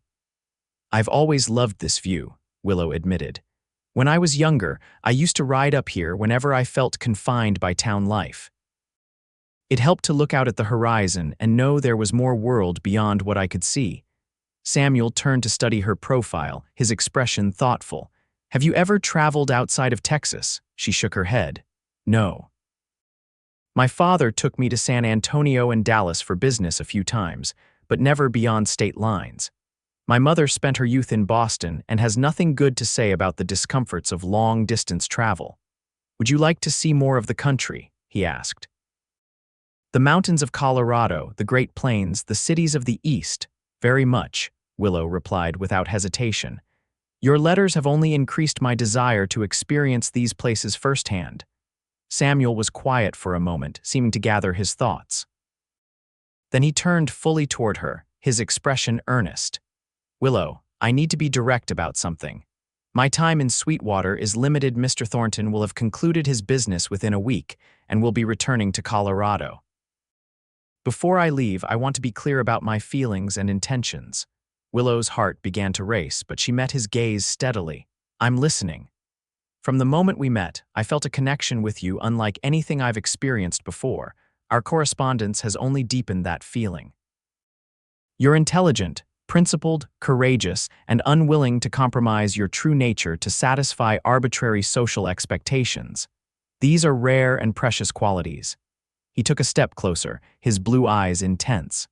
"I've always loved this view," Willow admitted. "When I was younger, I used to ride up here whenever I felt confined by town life. It helped to look out at the horizon and know there was more world beyond what I could see." Samuel turned to study her profile, his expression thoughtful. "Have you ever traveled outside of Texas?" She shook her head. "No. My father took me to San Antonio and Dallas for business a few times, but never beyond state lines. My mother spent her youth in Boston and has nothing good to say about the discomforts of long-distance travel. Would you like to see more of the country?" he asked. "The mountains of Colorado, the Great Plains, the cities of the East, very much," Willow replied without hesitation. "Your letters have only increased my desire to experience these places firsthand." Samuel was quiet for a moment, seeming to gather his thoughts. Then he turned fully toward her, his expression earnest. "Willow, I need to be direct about something. My time in Sweetwater is limited. Mr. Thornton will have concluded his business within a week and will be returning to Colorado. Before I leave, I want to be clear about my feelings and intentions." Willow's heart began to race, but she met his gaze steadily. "I'm listening. From the moment we met, I felt a connection with you unlike anything I've experienced before. Our correspondence has only deepened that feeling. You're intelligent, principled, courageous, and unwilling to compromise your true nature to satisfy arbitrary social expectations. These are rare and precious qualities." He took a step closer, his blue eyes intense.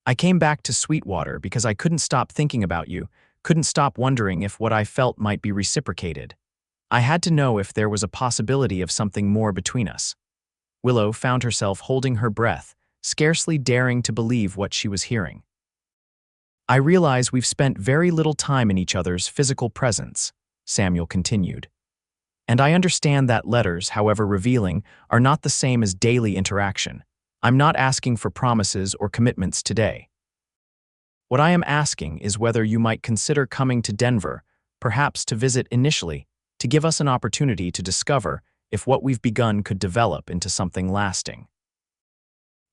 "I came back to Sweetwater because I couldn't stop thinking about you, couldn't stop wondering if what I felt might be reciprocated. I had to know if there was a possibility of something more between us." Willow found herself holding her breath, scarcely daring to believe what she was hearing. "I realize we've spent very little time in each other's physical presence," Samuel continued. "And I understand that letters, however revealing, are not the same as daily interaction. I'm not asking for promises or commitments today. What I am asking is whether you might consider coming to Denver, perhaps to visit initially, to give us an opportunity to discover if what we've begun could develop into something lasting."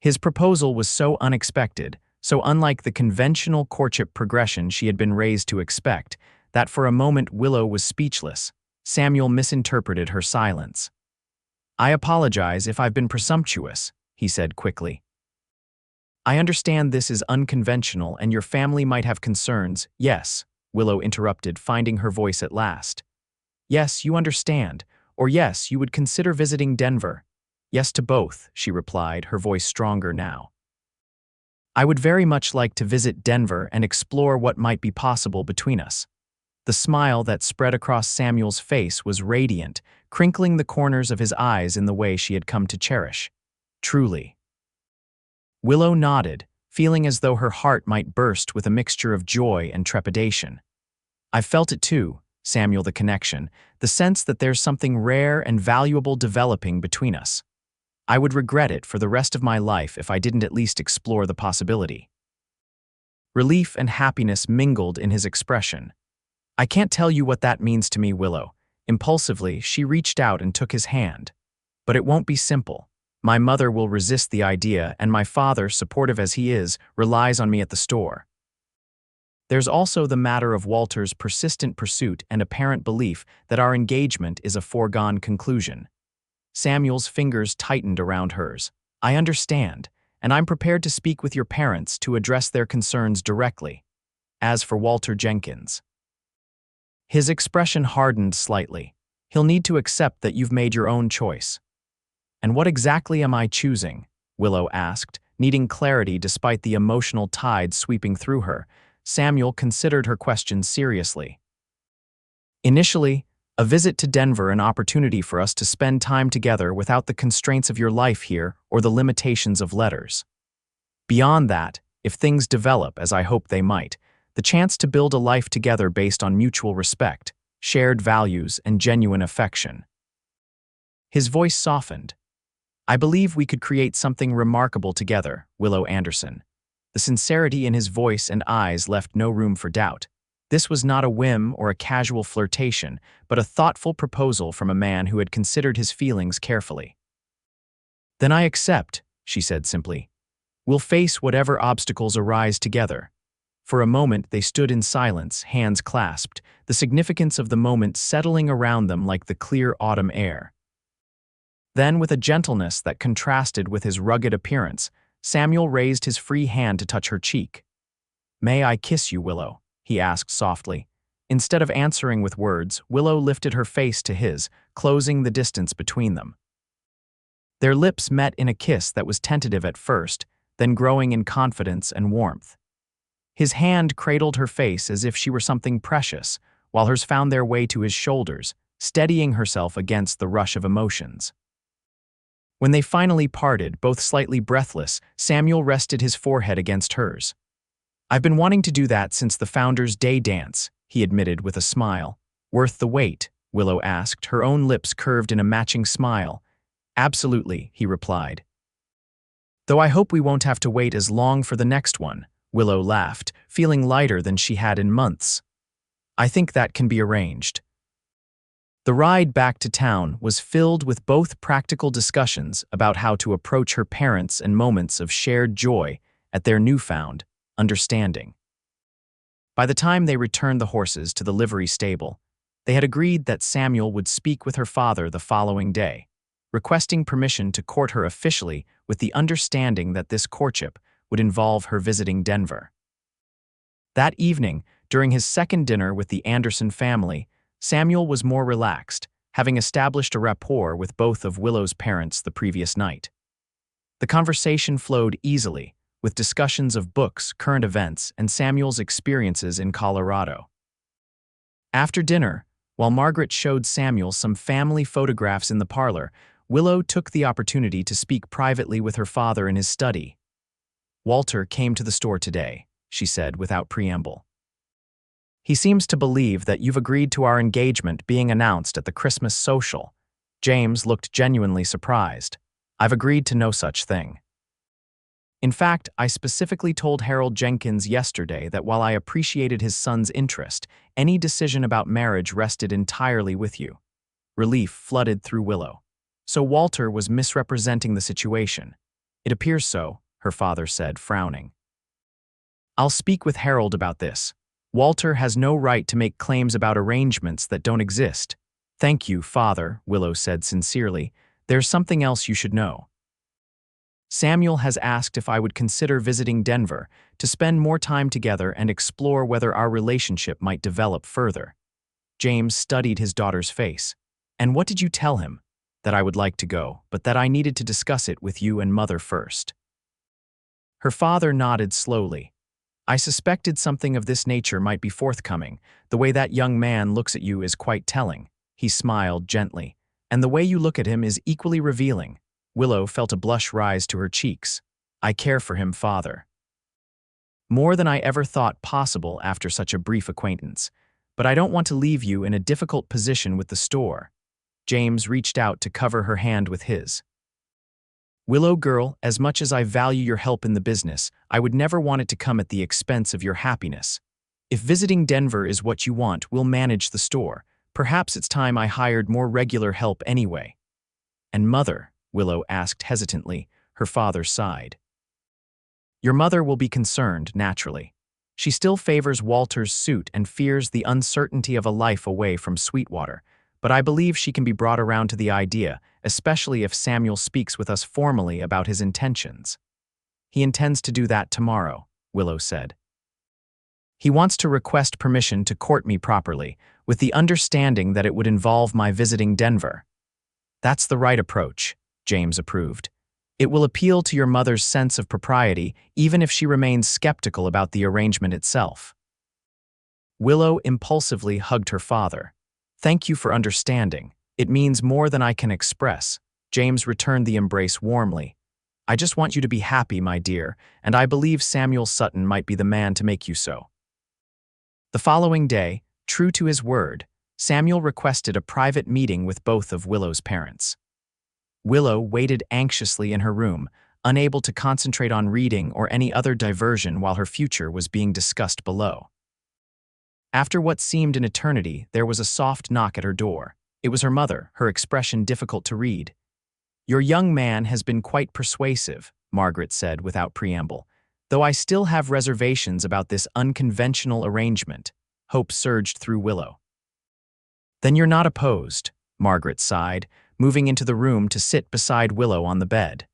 His proposal was so unexpected, so unlike the conventional courtship progression she had been raised to expect, that for a moment Willow was speechless. Samuel misinterpreted her silence. "I apologize if I've been presumptuous," he said quickly. "I understand this is unconventional and your family might have concerns." "Yes," Willow interrupted, finding her voice at last. "Yes, you understand. Or yes, you would consider visiting Denver." "Yes to both," she replied, her voice stronger now. "I would very much like to visit Denver and explore what might be possible between us." The smile that spread across Samuel's face was radiant, crinkling the corners of his eyes in the way she had come to cherish. "Truly." Willow nodded, feeling as though her heart might burst with a mixture of joy and trepidation. "I've felt it too, Samuel, the connection, the sense that there's something rare and valuable developing between us. I would regret it for the rest of my life if I didn't at least explore the possibility." Relief and happiness mingled in his expression. "I can't tell you what that means to me, Willow." Impulsively, she reached out and took his hand. "But it won't be simple. My mother will resist the idea, and my father, supportive as he is, relies on me at the store. There's also the matter of Walter's persistent pursuit and apparent belief that our engagement is a foregone conclusion." Samuel's fingers tightened around hers. "I understand, and I'm prepared to speak with your parents to address their concerns directly. As for Walter Jenkins..." His expression hardened slightly. "He'll need to accept that you've made your own choice." "And what exactly am I choosing?" Willow asked, needing clarity despite the emotional tide sweeping through her. Samuel considered her question seriously. "Initially, a visit to Denver, an opportunity for us to spend time together without the constraints of your life here or the limitations of letters. Beyond that, if things develop as I hope they might, The chance to build a life together based on mutual respect, shared values, and genuine affection. His voice softened. I believe we could create something remarkable together, Willow Anderson. The sincerity in his voice and eyes left no room for doubt. This was not a whim or a casual flirtation, but a thoughtful proposal from a man who had considered his feelings carefully. Then I accept, she said simply. We'll face whatever obstacles arise together. For a moment they stood in silence, hands clasped, the significance of the moment settling around them like the clear autumn air. Then, with a gentleness that contrasted with his rugged appearance, Samuel raised his free hand to touch her cheek. "May I kiss you, Willow?" he asked softly. Instead of answering with words, Willow lifted her face to his, closing the distance between them. Their lips met in a kiss that was tentative at first, then growing in confidence and warmth. His hand cradled her face as if she were something precious, while hers found their way to his shoulders, steadying herself against the rush of emotions. When they finally parted, both slightly breathless, Samuel rested his forehead against hers. "I've been wanting to do that since the Founders' Day dance," he admitted with a smile. "Worth the wait?" Willow asked, her own lips curved in a matching smile. "Absolutely," he replied. "Though I hope we won't have to wait as long for the next one," Willow laughed, feeling lighter than she had in months. "I think that can be arranged." The ride back to town was filled with both practical discussions about how to approach her parents and moments of shared joy at their newfound understanding. By the time they returned the horses to the livery stable, they had agreed that Samuel would speak with her father the following day, requesting permission to court her officially with the understanding that this courtship would involve her visiting Denver. That evening, during his second dinner with the Anderson family, Samuel was more relaxed, having established a rapport with both of Willow's parents the previous night. The conversation flowed easily, with discussions of books, current events, and Samuel's experiences in Colorado. After dinner, while Margaret showed Samuel some family photographs in the parlor, Willow took the opportunity to speak privately with her father in his study. "Walter came to the store today," she said without preamble. "He seems to believe that you've agreed to our engagement being announced at the Christmas social." James looked genuinely surprised. "I've agreed to no such thing. In fact, I specifically told Harold Jenkins yesterday that while I appreciated his son's interest, any decision about marriage rested entirely with you." Relief flooded through Willow. "So Walter was misrepresenting the situation." "It appears so," her father said, frowning. "I'll speak with Harold about this. Walter has no right to make claims about arrangements that don't exist." "Thank you, Father," Willow said sincerely. "There's something else you should know. Samuel has asked if I would consider visiting Denver to spend more time together and explore whether our relationship might develop further." James studied his daughter's face. "And what did you tell him?" "That I would like to go, but that I needed to discuss it with you and Mother first." Her father nodded slowly. "I suspected something of this nature might be forthcoming. The way that young man looks at you is quite telling." He smiled gently. "And the way you look at him is equally revealing." Willow felt a blush rise to her cheeks. "I care for him, Father. More than I ever thought possible after such a brief acquaintance. But I don't want to leave you in a difficult position with the store." James reached out to cover her hand with his. "Willow girl, as much as I value your help in the business, I would never want it to come at the expense of your happiness. If visiting Denver is what you want, we'll manage the store. Perhaps it's time I hired more regular help anyway." "And Mother?" Willow asked hesitantly. Her father sighed. "Your mother will be concerned, naturally. She still favors Walter's suit and fears the uncertainty of a life away from Sweetwater, but I believe she can be brought around to the idea, especially if Samuel speaks with us formally about his intentions." "He intends to do that tomorrow," Willow said. "He wants to request permission to court me properly, with the understanding that it would involve my visiting Denver." "That's the right approach," James approved. "It will appeal to your mother's sense of propriety, even if she remains skeptical about the arrangement itself." Willow impulsively hugged her father. "Thank you for understanding. It means more than I can express." James returned the embrace warmly. "I just want you to be happy, my dear, and I believe Samuel Sutton might be the man to make you so." The following day, true to his word, Samuel requested a private meeting with both of Willow's parents. Willow waited anxiously in her room, unable to concentrate on reading or any other diversion while her future was being discussed below. After what seemed an eternity, there was a soft knock at her door. It was her mother, her expression difficult to read. "Your young man has been quite persuasive," Margaret said without preamble, "though I still have reservations about this unconventional arrangement." Hope surged through Willow. "Then you're not opposed," Margaret sighed, moving into the room to sit beside Willow on the bed.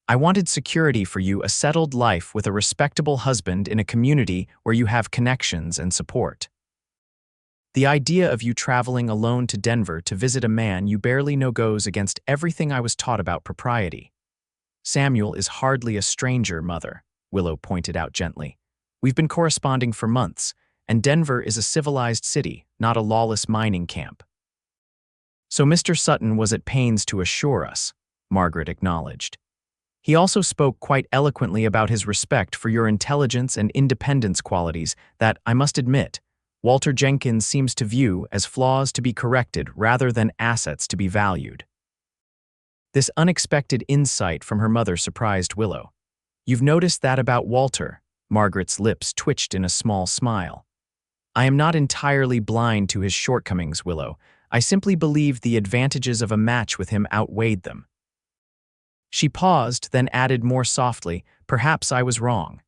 "I wanted security for you, a settled life with a respectable husband in a community where you have connections and support. The idea of you traveling alone to Denver to visit a man you barely know goes against everything I was taught about propriety." "Samuel is hardly a stranger, Mother," Willow pointed out gently. "We've been corresponding for months, and Denver is a civilized city, not a lawless mining camp." "So Mr. Sutton was at pains to assure us," Margaret acknowledged. "He also spoke quite eloquently about his respect for your intelligence and independence qualities that, I must admit, Walter Jenkins seems to view as flaws to be corrected rather than assets to be valued." This unexpected insight from her mother surprised Willow. "You've noticed that about Walter?" Margaret's lips twitched in a small smile. "I am not entirely blind to his shortcomings, Willow. I simply believe the advantages of a match with him outweighed them." She paused, then added more softly, "Perhaps I was wrong."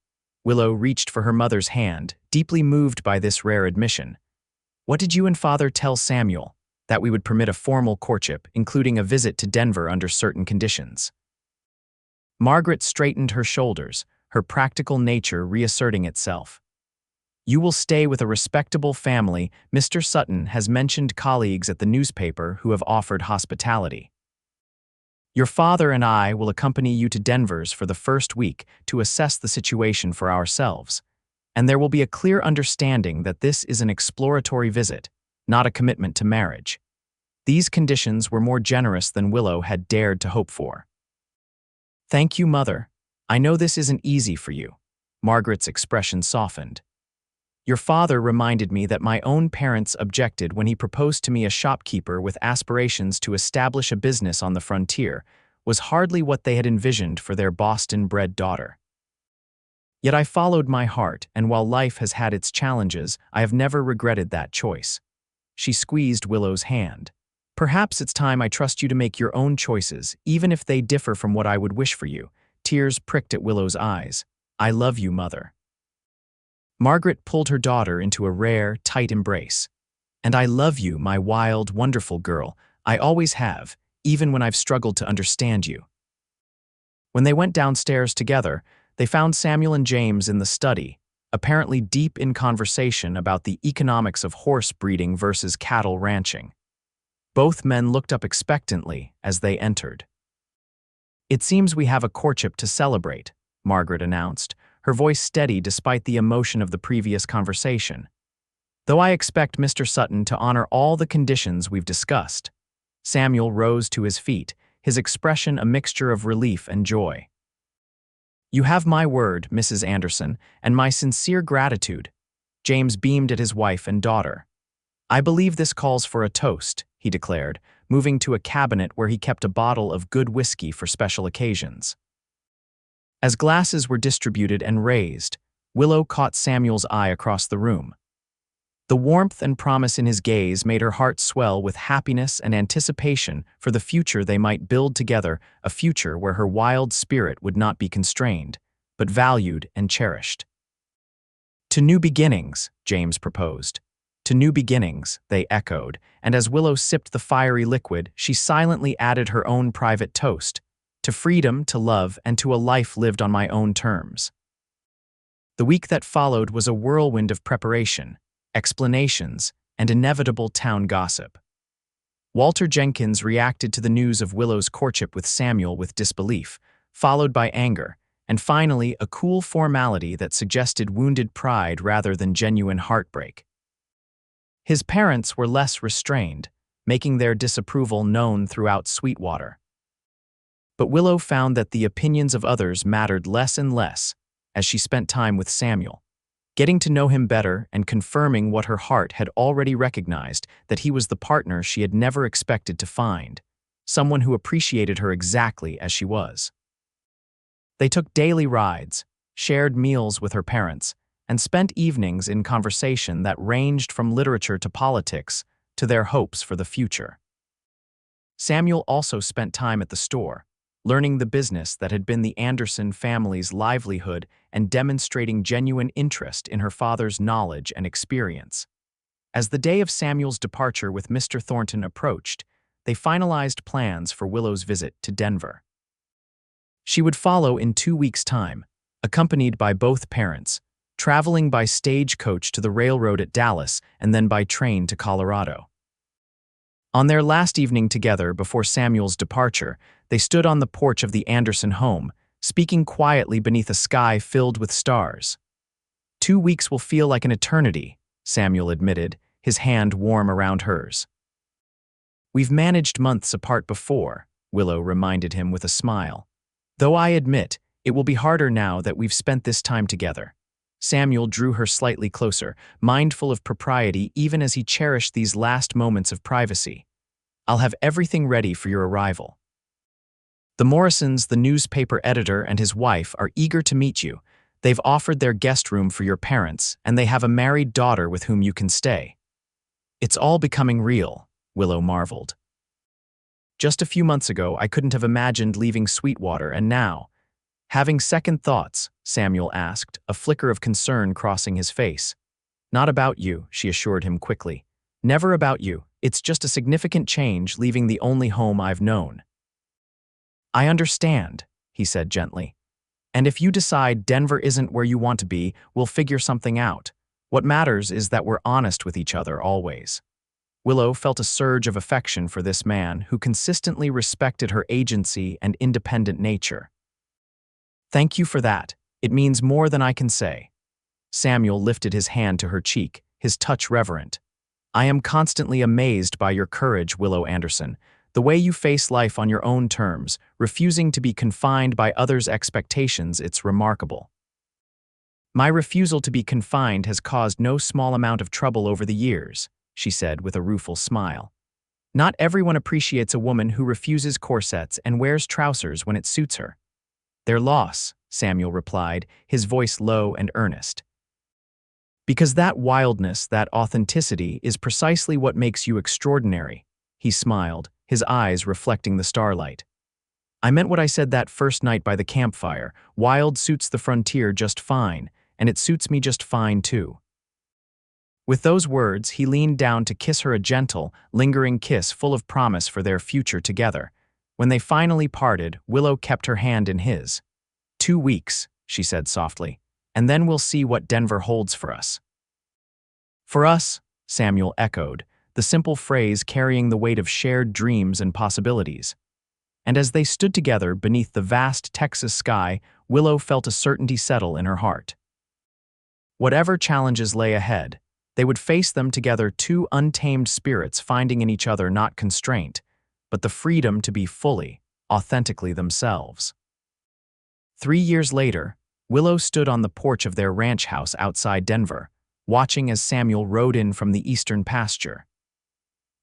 Willow reached for her mother's hand, deeply moved by this rare admission. "What did you and Father tell Samuel?" "That we would permit a formal courtship, including a visit to Denver under certain conditions." Margaret straightened her shoulders, her practical nature reasserting itself. "You will stay with a respectable family. Mr. Sutton has mentioned colleagues at the newspaper who have offered hospitality. Your father and I will accompany you to Denver's for the first week to assess the situation for ourselves, and there will be a clear understanding that this is an exploratory visit, not a commitment to marriage." These conditions were more generous than Willow had dared to hope for. "Thank you, Mother. I know this isn't easy for you." Margaret's expression softened. "Your father reminded me that my own parents objected when he proposed to me a shopkeeper with aspirations to establish a business on the frontier was hardly what they had envisioned for their Boston-bred daughter. Yet I followed my heart, and while life has had its challenges, I have never regretted that choice." She squeezed Willow's hand. "Perhaps it's time I trust you to make your own choices, even if they differ from what I would wish for you." Tears pricked at Willow's eyes. "I love you, Mother." Margaret pulled her daughter into a rare, tight embrace. "And I love you, my wild, wonderful girl. I always have, even when I've struggled to understand you." When they went downstairs together, they found Samuel and James in the study, apparently deep in conversation about the economics of horse breeding versus cattle ranching. Both men looked up expectantly as they entered. "It seems we have a courtship to celebrate," Margaret announced, her voice steady despite the emotion of the previous conversation. "Though I expect Mr. Sutton to honor all the conditions we've discussed." Samuel rose to his feet, his expression a mixture of relief and joy. "You have my word, Mrs. Anderson, and my sincere gratitude." James beamed at his wife and daughter. "I believe this calls for a toast," he declared, moving to a cabinet where he kept a bottle of good whiskey for special occasions. As glasses were distributed and raised, Willow caught Samuel's eye across the room. The warmth and promise in his gaze made her heart swell with happiness and anticipation for the future they might build together, a future where her wild spirit would not be constrained, but valued and cherished. "To new beginnings," James proposed. "To new beginnings," they echoed, and as Willow sipped the fiery liquid, she silently added her own private toast, "To freedom, to love, and to a life lived on my own terms." The week that followed was a whirlwind of preparation, explanations, and inevitable town gossip. Walter Jenkins reacted to the news of Willow's courtship with Samuel with disbelief, followed by anger, and finally a cool formality that suggested wounded pride rather than genuine heartbreak. His parents were less restrained, making their disapproval known throughout Sweetwater. But Willow found that the opinions of others mattered less and less as she spent time with Samuel, getting to know him better and confirming what her heart had already recognized, that he was the partner she had never expected to find, someone who appreciated her exactly as she was. They took daily rides, shared meals with her parents, and spent evenings in conversation that ranged from literature to politics to their hopes for the future. Samuel also spent time at the store, learning the business that had been the Anderson family's livelihood and demonstrating genuine interest in her father's knowledge and experience. As the day of Samuel's departure with Mr. Thornton approached, they finalized plans for Willow's visit to Denver. She would follow in 2 weeks' time, accompanied by both parents, traveling by stagecoach to the railroad at Dallas and then by train to Colorado. On their last evening together before Samuel's departure, they stood on the porch of the Anderson home, speaking quietly beneath a sky filled with stars. 2 weeks will feel like an eternity, Samuel admitted, his hand warm around hers. We've managed months apart before, Willow reminded him with a smile. Though I admit, it will be harder now that we've spent this time together. Samuel drew her slightly closer, mindful of propriety even as he cherished these last moments of privacy. I'll have everything ready for your arrival. The Morrisons, the newspaper editor, and his wife are eager to meet you. They've offered their guest room for your parents, and they have a married daughter with whom you can stay. It's all becoming real, Willow marveled. Just a few months ago, I couldn't have imagined leaving Sweetwater, and now, having second thoughts, Samuel asked, a flicker of concern crossing his face. Not about you, she assured him quickly. Never about you. It's just a significant change leaving the only home I've known. I understand, he said gently. And if you decide Denver isn't where you want to be, we'll figure something out. What matters is that we're honest with each other always. Willow felt a surge of affection for this man who consistently respected her agency and independent nature. Thank you for that. It means more than I can say. Samuel lifted his hand to her cheek, his touch reverent. I am constantly amazed by your courage, Willow Anderson, the way you face life on your own terms, refusing to be confined by others' expectations. It's remarkable. My refusal to be confined has caused no small amount of trouble over the years, she said with a rueful smile. Not everyone appreciates a woman who refuses corsets and wears trousers when it suits her. Their loss, Samuel replied, his voice low and earnest. Because that wildness, that authenticity, is precisely what makes you extraordinary, he smiled, his eyes reflecting the starlight. I meant what I said that first night by the campfire. Wild suits the frontier just fine, and it suits me just fine too. With those words, he leaned down to kiss her, a gentle, lingering kiss full of promise for their future together. When they finally parted, Willow kept her hand in his. 2 weeks, she said softly, and then we'll see what Denver holds for us. For us, Samuel echoed, the simple phrase carrying the weight of shared dreams and possibilities. And as they stood together beneath the vast Texas sky, Willow felt a certainty settle in her heart. Whatever challenges lay ahead, they would face them together, two untamed spirits finding in each other not constraint, but the freedom to be fully, authentically themselves. 3 years later, Willow stood on the porch of their ranch house outside Denver, watching as Samuel rode in from the eastern pasture.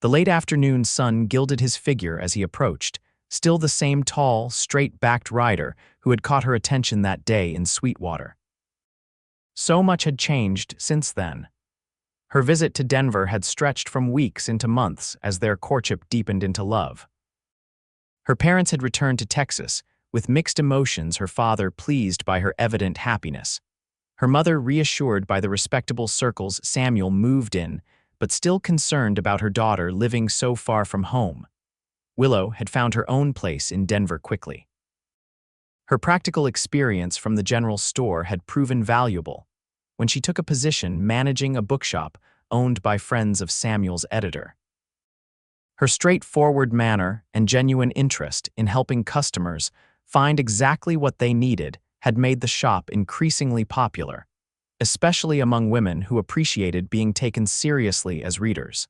The late afternoon sun gilded his figure as he approached, still the same tall, straight-backed rider who had caught her attention that day in Sweetwater. So much had changed since then. Her visit to Denver had stretched from weeks into months as their courtship deepened into love. Her parents had returned to Texas, with mixed emotions, her father pleased by her evident happiness. Her mother reassured by the respectable circles Samuel moved in, but still concerned about her daughter living so far from home. Willow had found her own place in Denver quickly. Her practical experience from the general store had proven valuable when she took a position managing a bookshop owned by friends of Samuel's editor. Her straightforward manner and genuine interest in helping customers find exactly what they needed had made the shop increasingly popular, especially among women who appreciated being taken seriously as readers.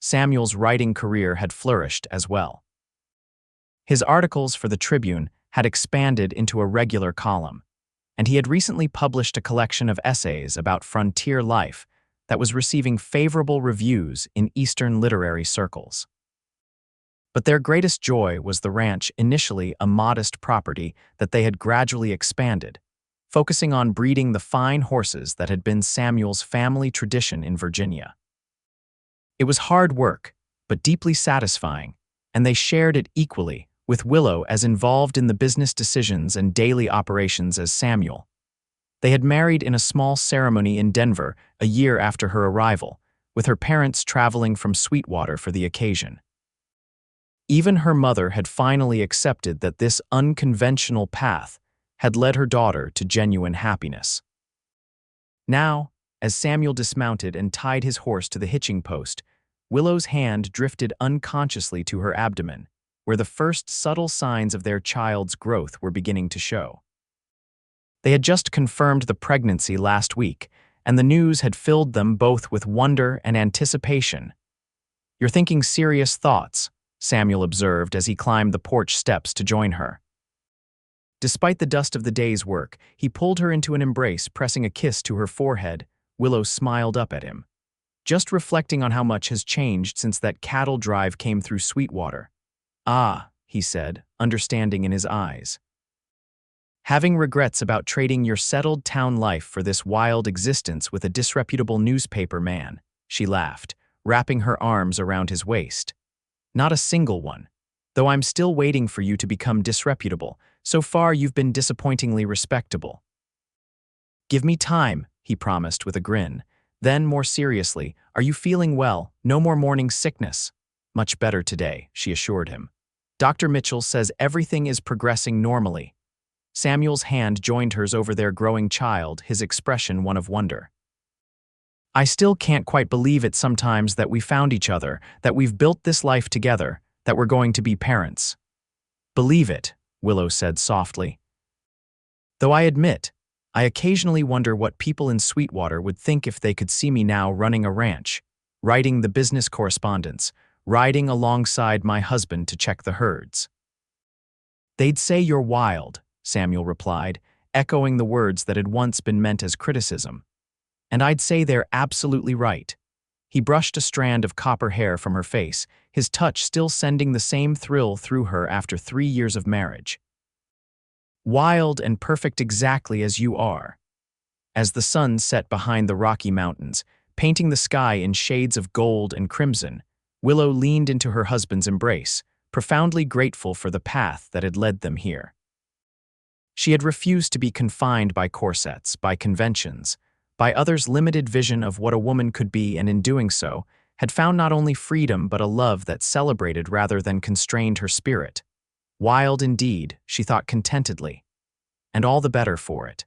Samuel's writing career had flourished as well. His articles for the Tribune had expanded into a regular column, and he had recently published a collection of essays about frontier life that was receiving favorable reviews in Eastern literary circles. But their greatest joy was the ranch, initially a modest property that they had gradually expanded, focusing on breeding the fine horses that had been Samuel's family tradition in Virginia. It was hard work, but deeply satisfying, and they shared it equally, with Willow as involved in the business decisions and daily operations as Samuel. They had married in a small ceremony in Denver a year after her arrival, with her parents traveling from Sweetwater for the occasion. Even her mother had finally accepted that this unconventional path had led her daughter to genuine happiness. Now, as Samuel dismounted and tied his horse to the hitching post, Willow's hand drifted unconsciously to her abdomen, where the first subtle signs of their child's growth were beginning to show. They had just confirmed the pregnancy last week, and the news had filled them both with wonder and anticipation. "You're thinking serious thoughts," Samuel observed as he climbed the porch steps to join her. Despite the dust of the day's work, he pulled her into an embrace, pressing a kiss to her forehead. Willow smiled up at him. "Just reflecting on how much has changed since that cattle drive came through Sweetwater." "Ah," he said, understanding in his eyes. "Having regrets about trading your settled town life for this wild existence with a disreputable newspaper man," she laughed, wrapping her arms around his waist. "Not a single one. Though I'm still waiting for you to become disreputable. So far you've been disappointingly respectable." "Give me time," he promised with a grin. Then, more seriously, "Are you feeling well? No more morning sickness?" "Much better today," she assured him. "Dr. Mitchell says everything is progressing normally." Samuel's hand joined hers over their growing child, his expression one of wonder. "I still can't quite believe it sometimes that we found each other, that we've built this life together, that we're going to be parents." "Believe it," Willow said softly. "Though I admit, I occasionally wonder what people in Sweetwater would think if they could see me now running a ranch, writing the business correspondence, riding alongside my husband to check the herds." "They'd say you're wild," Samuel replied, echoing the words that had once been meant as criticism. "And I'd say they're absolutely right." He brushed a strand of copper hair from her face, his touch still sending the same thrill through her after 3 years of marriage. "Wild and perfect exactly as you are." As the sun set behind the Rocky Mountains, painting the sky in shades of gold and crimson, Willow leaned into her husband's embrace, profoundly grateful for the path that had led them here. She had refused to be confined by corsets, by conventions, by others' limited vision of what a woman could be, and in doing so, had found not only freedom but a love that celebrated rather than constrained her spirit. Wild indeed, she thought contentedly, and all the better for it.